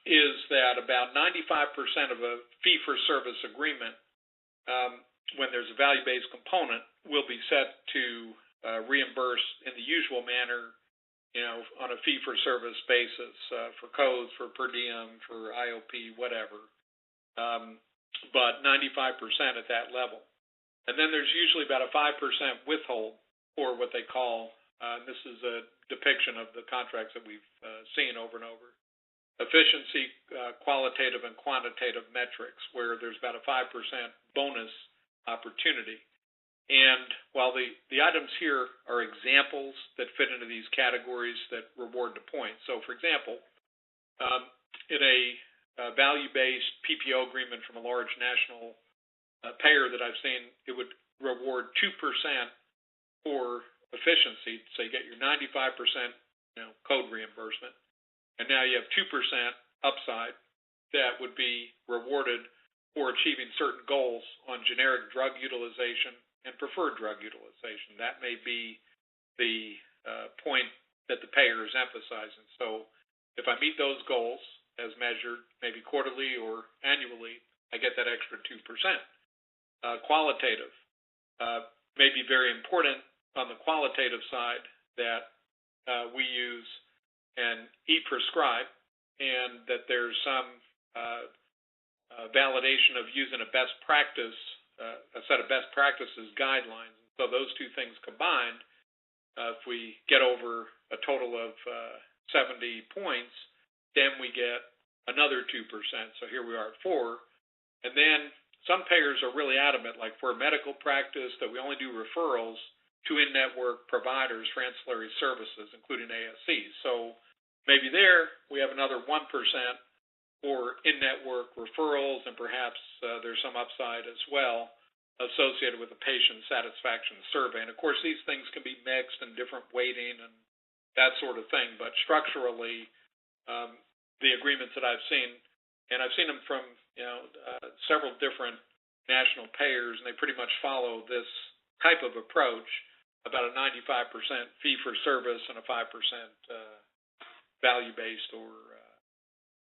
Speaker 1: is that about 95% of a fee-for-service agreement, when there's a value-based component, will be set to reimburse in the usual manner, on a fee-for-service basis for codes, for per diem, for IOP, whatever. But 95% at that level. And then there's usually about a 5% withhold, or what they call, this is a depiction of the contracts that we've seen over and over, efficiency, qualitative and quantitative metrics, where there's about a 5% bonus opportunity. And while the items here are examples that fit into these categories that reward the points. So, for example, in a value-based PPO agreement from a large national payer that I've seen, it would reward 2% for efficiency. So you get your 95% code reimbursement, and now you have 2% upside that would be rewarded for achieving certain goals on generic drug utilization and preferred drug utilization. That may be the point that the payer is emphasizing. So if I meet those goals as measured, maybe quarterly or annually, I get that extra 2%. Qualitative may be very important on the qualitative side that we use an e-prescribe, and that there's some validation of using a best practice, a set of best practices guidelines. So those two things combined, if we get over a total of 70 points, then we get another 2%. So here we are at 4. And then some payers are really adamant, like for medical practice, that we only do referrals to in-network providers for ancillary services, including ASCs. So maybe there we have another 1%, for in-network referrals, and perhaps there's some upside as well associated with the patient satisfaction survey. And of course, these things can be mixed and different weighting and that sort of thing. But structurally, the agreements that I've seen, and I've seen them from several different national payers, and they pretty much follow this type of approach, about a 95% fee-for-service and a 5% value-based or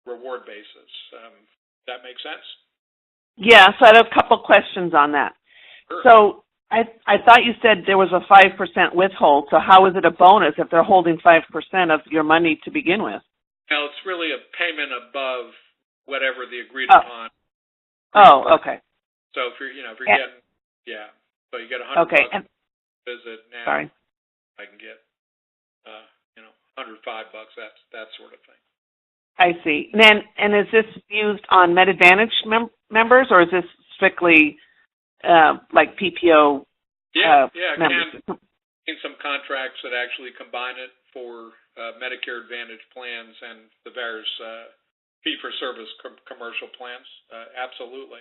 Speaker 1: reward basis. That make sense?
Speaker 4: Yeah, so I have a couple questions on that.
Speaker 1: Sure.
Speaker 4: So I thought you said there was a 5% withhold, so how is it a bonus if they're holding 5% of your money to begin with?
Speaker 1: Now, it's really a payment above whatever the agreed upon.
Speaker 4: Oh, okay.
Speaker 1: So if you're getting, so you get $100
Speaker 4: okay.
Speaker 1: visit now.
Speaker 4: Sorry.
Speaker 1: I can get, $105. That sort of thing.
Speaker 4: I see. And is this used on MedAdvantage members, or is this strictly like PPO members?
Speaker 1: Again, in some contracts that actually combine it for Medicare Advantage plans and the various fee-for-service commercial plans. Absolutely.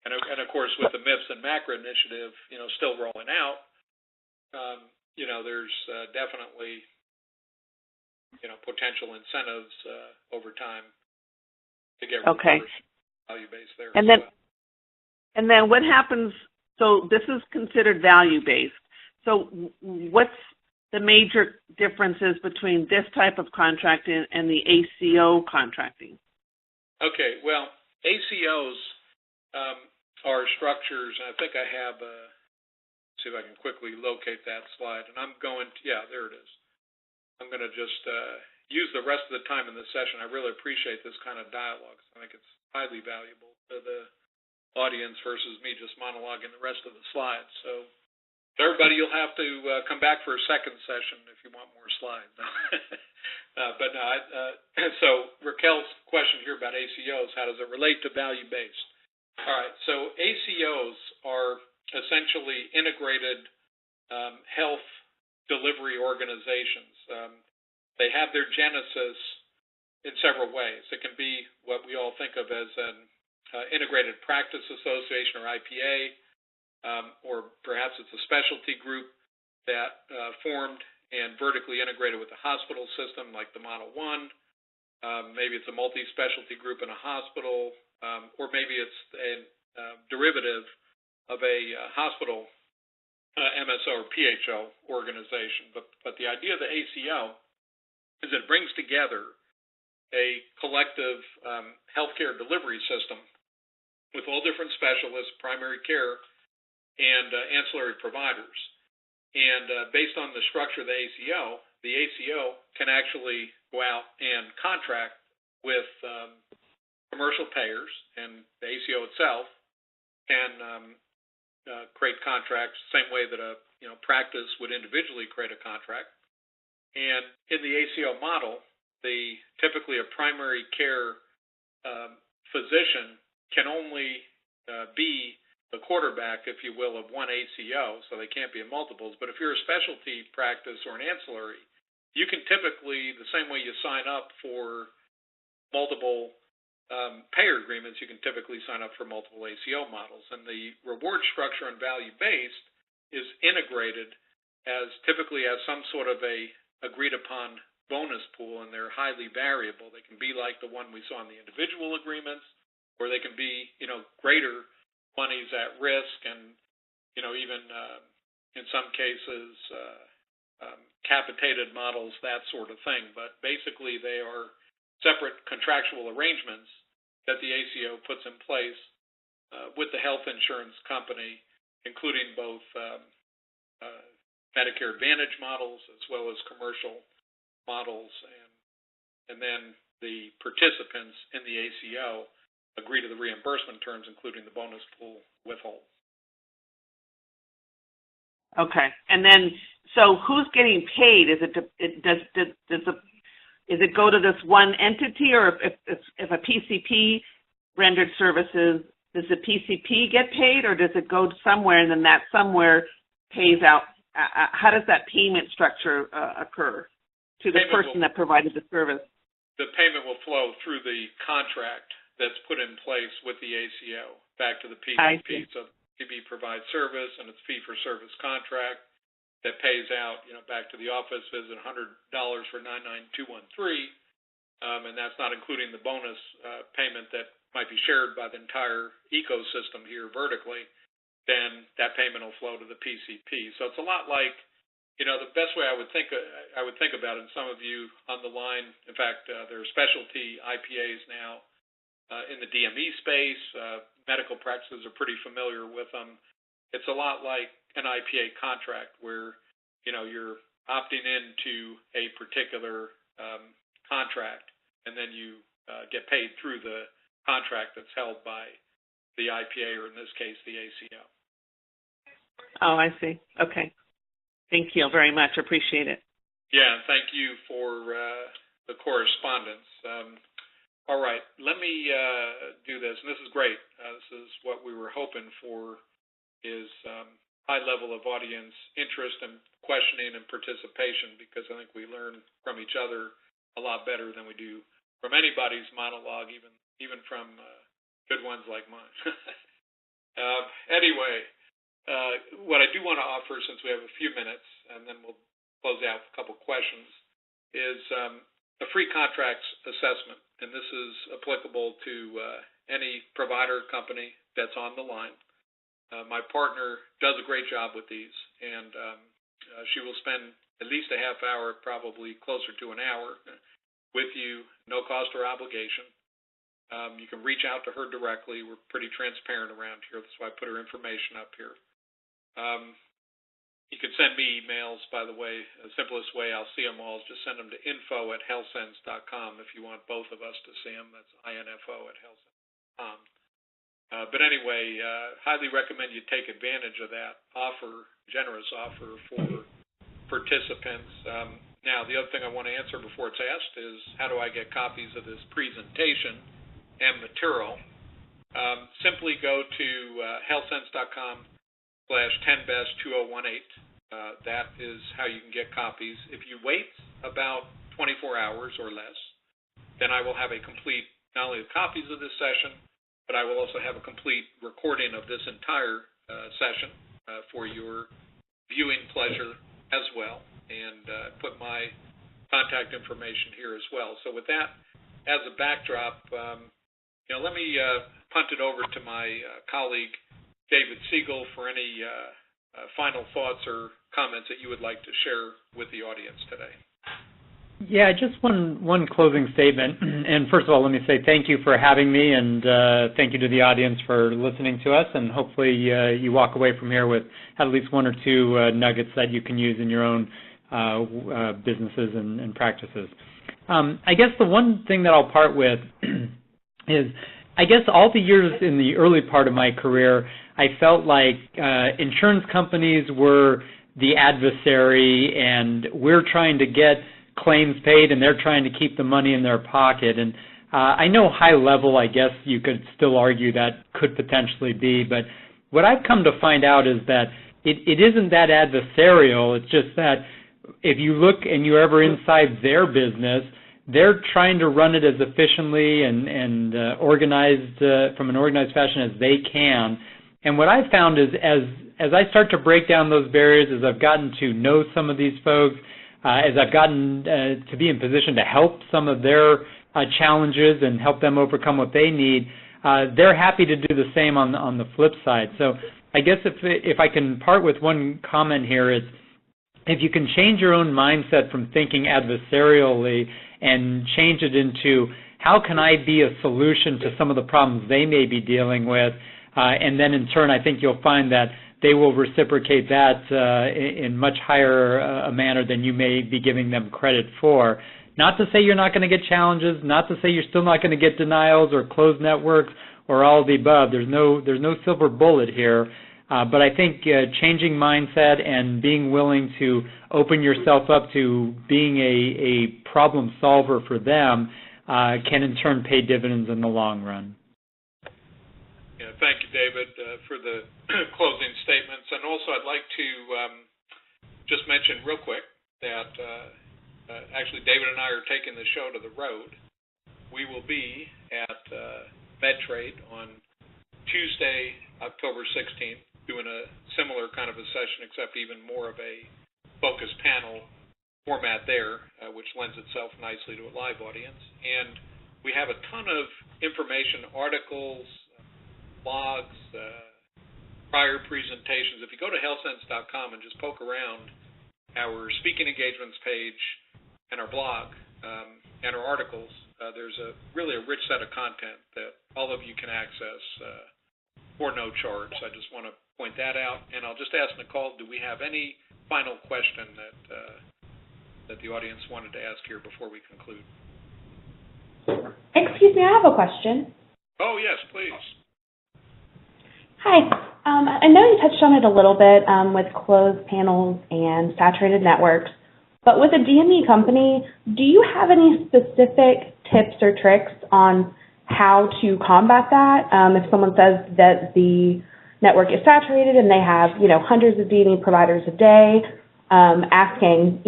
Speaker 1: And of course, with the MIPS and MACRA initiative, still rolling out, there's definitely, potential incentives over time to get value-based there.
Speaker 4: And then what happens, so this is considered value-based. So what's the major differences between this type of contracting and the ACO contracting?
Speaker 1: Okay, well, ACOs are structures, and I think I have, see if I can quickly locate that slide, and I'm going to, there it is. I'm going to just use the rest of the time in this session. I really appreciate this kind of dialogue. I think it's highly valuable to the audience versus me just monologuing the rest of the slides. So everybody, you'll have to come back for a second session if you want more slides. But no, so Raquel's question here about ACOs, how does it relate to value-based? All right, so ACOs are essentially integrated health delivery organizations. They have their genesis in several ways. It can be what we all think of as an integrated practice association or IPA, or perhaps it's a specialty group that formed and vertically integrated with the hospital system, like the Model 1. Maybe it's a multi-specialty group in a hospital, or maybe it's a derivative of a hospital MSO or PHO organization. But the idea of the ACO is it brings together a collective healthcare delivery system with all different specialists, primary care, and ancillary providers. And based on the structure of the ACO can actually go out and contract with commercial payers, and the ACO itself can create contracts the same way that a practice would individually create a contract. And in the ACO model, typically a primary care physician can only be the quarterback, if you will, of one ACO, so they can't be in multiples. But if you're a specialty practice or an ancillary, you can typically, the same way you sign up for multiple payer agreements, you can typically sign up for multiple ACO models. And the reward structure and value-based is integrated typically as some sort of a agreed-upon bonus pool, and they're highly variable. They can be like the one we saw in the individual agreements, or they can be, greater monies at risk, and, even in some cases, capitated models, that sort of thing. But basically, they are separate contractual arrangements that the ACO puts in place with the health insurance company, including both Medicare Advantage models as well as commercial models, and then the participants in the ACO agree to the reimbursement terms, including the bonus pool withhold.
Speaker 4: Okay, and then so who's getting paid? Is it go to this one entity, or if a PCP rendered services, does the PCP get paid, or does it go somewhere and then that somewhere pays out? How does that payment structure occur to the person that provided the service?
Speaker 1: the payment will flow through the contract that's put in place with the ACO back to the PCP. So PCP provides service, and it's fee-for-service contract that pays out, back to the office visit, $100 for 99213, and that's not including the bonus payment that might be shared by the entire ecosystem here vertically. Then that payment will flow to the PCP. So it's a lot like, the best way I would think about it, and some of you on the line, in fact, there are specialty IPAs now in the DME space. Medical practices are pretty familiar with them. It's a lot like an IPA contract where, you're opting into a particular contract, and then you get paid through the contract that's held by the IPA, or in this case, the ACO.
Speaker 4: Oh, I see. Okay. Thank you very much. Appreciate it.
Speaker 1: Yeah, thank you for the correspondence. All right, let me do this, and this is great. This is what we were hoping for, is high level of audience interest and questioning and participation, because I think we learn from each other a lot better than we do from anybody's monologue, even from good ones like mine. Anyway, what I do want to offer, since we have a few minutes, and then we'll close out with a couple questions, is a free contracts assessment. And this is applicable to any provider company that's on the line. My partner does a great job with these, and she will spend at least a half hour, probably closer to an hour, with you, no cost or obligation. You can reach out to her directly. We're pretty transparent around here. That's why I put her information up here. You can send me emails, by the way. The simplest way I'll see them all is just send them to info@healthcents.com if you want both of us to see them. That's info@healthcents.com. But anyway, highly recommend you take advantage of that generous offer for participants. Now, the other thing I want to answer before it's asked is, how do I get copies of this presentation and material? Simply go to healthcents.com/10best2018. That is how you can get copies. If you wait about 24 hours or less, then I will have a complete, not only the copies of this session, but I will also have a complete recording of this entire session for your viewing pleasure as well, and put my contact information here as well. So with that as a backdrop, let me punt it over to my colleague, David Siegel, for any final thoughts or comments that you would like to share with the audience today.
Speaker 2: Yeah, just one closing statement. And first of all, let me say thank you for having me, and thank you to the audience for listening to us. And hopefully you walk away from here with at least one or two nuggets that you can use in your own businesses and practices. I guess the one thing that I'll part with is, I guess all the years in the early part of my career, I felt like insurance companies were the adversary, and we're trying to get claims paid, and they're trying to keep the money in their pocket. And I know high level, I guess you could still argue that could potentially be, but what I've come to find out is that it isn't that adversarial. It's just that if you look and you're ever inside their business, they're trying to run it as efficiently and organized from an organized fashion as they can. And what I've found is as I start to break down those barriers, as I've gotten to know some of these folks, as I've gotten to be in position to help some of their challenges and help them overcome what they need, they're happy to do the same on the flip side. So I guess if I can part with one comment here, it's if you can change your own mindset from thinking adversarially and change it into how can I be a solution to some of the problems they may be dealing with, and then in turn I think you'll find that they will reciprocate that in much higher a manner than you may be giving them credit for. Not to say you're not going to get challenges, not to say you're still not going to get denials or closed networks or all of the above. There's no silver bullet here. But I think changing mindset and being willing to open yourself up to being a problem solver for them can in turn pay dividends in the long run.
Speaker 1: Yeah, thank you, David, for the closing statements. And also I'd like to just mention real quick that actually David and I are taking the show to the road we will be at MedTrade on Tuesday, October 16th, doing a similar kind of a session, except even more of a focused panel format there, which lends itself nicely to a live audience. And we have a ton of information, articles, blogs, prior presentations. If you go to healthcents.com and just poke around our speaking engagements page and our blog and our articles, there's really a rich set of content that all of you can access for no charge. So I just want to point that out. And I'll just ask Nicole, do we have any final question that the audience wanted to ask here before we conclude?
Speaker 5: Excuse me, I have a question.
Speaker 1: Oh, yes, please.
Speaker 5: Hi. I know you touched on it a little bit with closed panels and saturated networks, but with a DME company, do you have any specific tips or tricks on how to combat that? If someone says that the network is saturated and they have, hundreds of DME providers a day asking,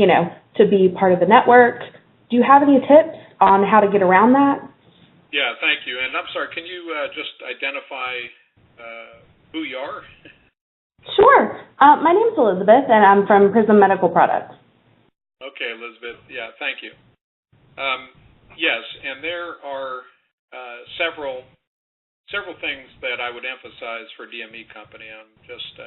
Speaker 5: to be part of the network, do you have any tips on how to get around that?
Speaker 1: Yeah, thank you. And I'm sorry, can you just identify who you are?
Speaker 5: Sure. My name's Elizabeth, and I'm from Prism Medical Products.
Speaker 1: Okay, Elizabeth. Yeah, thank you. Yes, and there are several things that I would emphasize for DME company. I'm just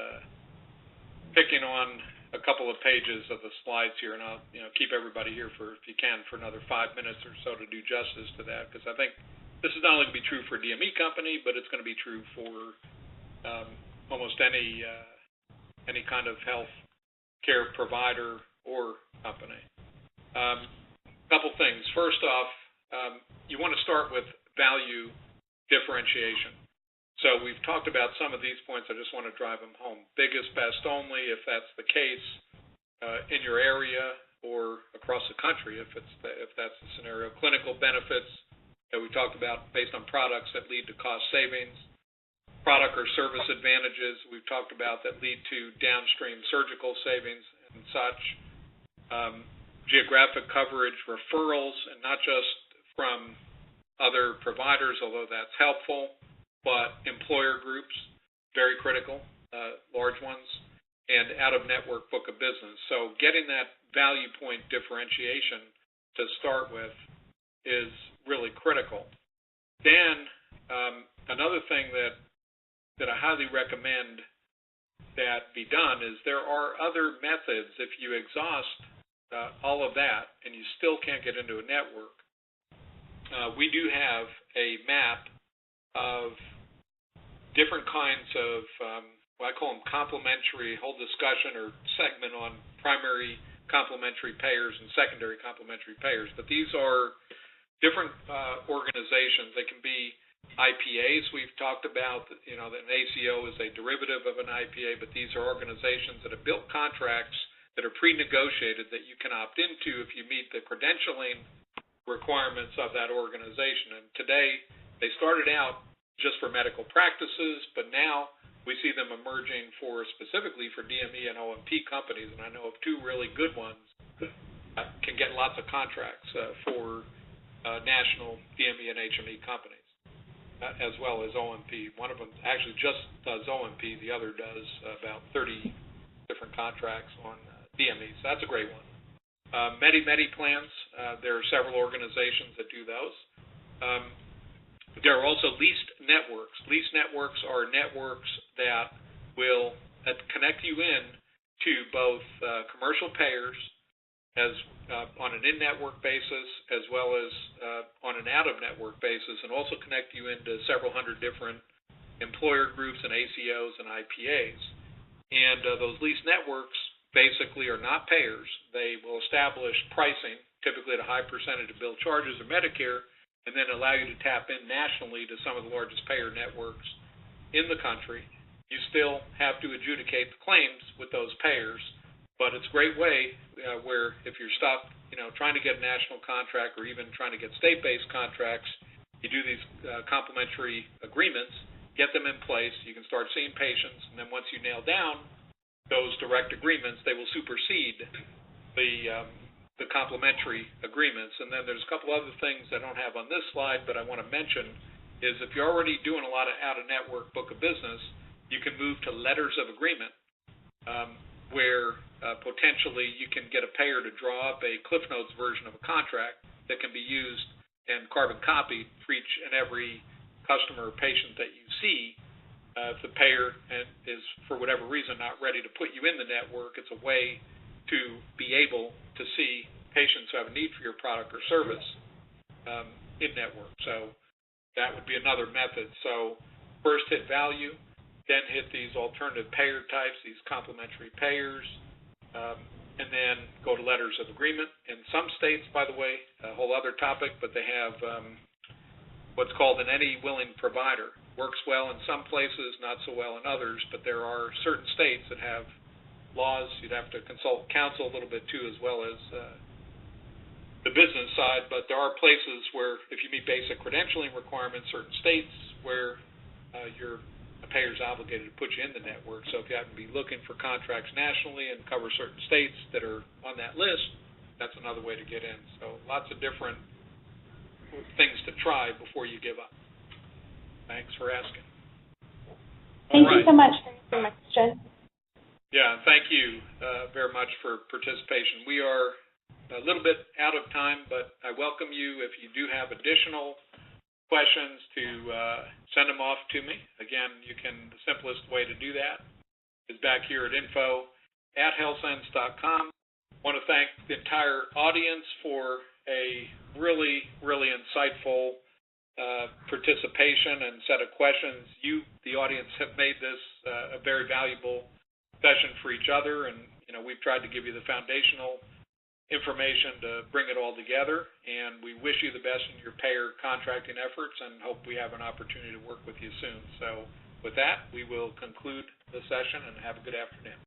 Speaker 1: picking on a couple of pages of the slides here, and I'll keep everybody here for, if you can, for another 5 minutes or so to do justice to that, because I think this is not only going to be true for DME company, but it's going to be true for almost any kind of health care provider or company. Couple things. First off, you want to start with value differentiation. So we've talked about some of these points. I just want to drive them home. Biggest, best only, if that's the case in your area or across the country, if that's the scenario. Clinical benefits that we talked about based on products that lead to cost savings. Product or service advantages we've talked about that lead to downstream surgical savings and such. Geographic coverage, referrals, and not just from other providers, although that's helpful, but employer groups, very critical, large ones, and out-of-network book of business. So getting that value point differentiation to start with is really critical. Then another thing that I highly recommend that be done is there are other methods. If you exhaust all of that and you still can't get into a network, we do have a map of different kinds of, I call them complementary, whole discussion or segment on primary complementary payers and secondary complementary payers. But these are different organizations. They can be IPAs. We've talked about, that an ACO is a derivative of an IPA, but these are organizations that have built contracts that are pre-negotiated that you can opt into if you meet the credentialing requirements of that organization. And today, they started out just for medical practices, but now we see them emerging specifically for DME and OMP companies, and I know of two really good ones that can get lots of contracts for national DME and HME companies, as well as OMP. One of them actually just does OMP, the other does about 30 different contracts on DME, so that's a great one. Medi plans, there are several organizations that do those. There are also leased networks. Leased networks are networks that will connect you in to both commercial payers as on an in-network basis as well as on an out-of-network basis, and also connect you into several hundred different employer groups and ACOs and IPAs. And those leased networks basically are not payers. They will establish pricing, typically at a high percentage of bill charges or Medicare, and then allow you to tap in nationally to some of the largest payer networks in the country. You still have to adjudicate the claims with those payers, but it's a great way where if you're stuck, trying to get a national contract or even trying to get state-based contracts, you do these complementary agreements, get them in place, you can start seeing patients, and then once you nail down those direct agreements, they will supersede the the complementary agreements. And then there's a couple other things I don't have on this slide, but I want to mention is if you're already doing a lot of out-of-network book of business, you can move to letters of agreement, where potentially you can get a payer to draw up a Cliff Notes version of a contract that can be used and carbon copied for each and every customer or patient that you see. If the payer is, for whatever reason, not ready to put you in the network, it's a way to be able to see patients who have a need for your product or service in network. So that would be another method. So first hit value, then hit these alternative payer types, these complementary payers, and then go to letters of agreement. In some states, by the way, a whole other topic, but they have what's called an any willing provider. Works well in some places, not so well in others, but there are certain states that have laws. You'd have to consult counsel a little bit too, as well as the business side, but there are places where if you meet basic credentialing requirements, certain states where your payer's obligated to put you in the network. So if you happen to be looking for contracts nationally and cover certain states that are on that list, that's another way to get in. So lots of different things to try before you give up. Thanks for asking.
Speaker 5: Thank you so much for your question.
Speaker 1: Yeah, thank you very much for participation. We are a little bit out of time, but I welcome you, if you do have additional questions, to send them off to me. Again, the simplest way to do that is back here at info@healthcents.com. I want to thank the entire audience for a really, really insightful participation and set of questions. You, the audience, have made this a very valuable session for each other, and we've tried to give you the foundational information to bring it all together, and we wish you the best in your payer contracting efforts and hope we have an opportunity to work with you soon. So with that, we will conclude the session and have a good afternoon.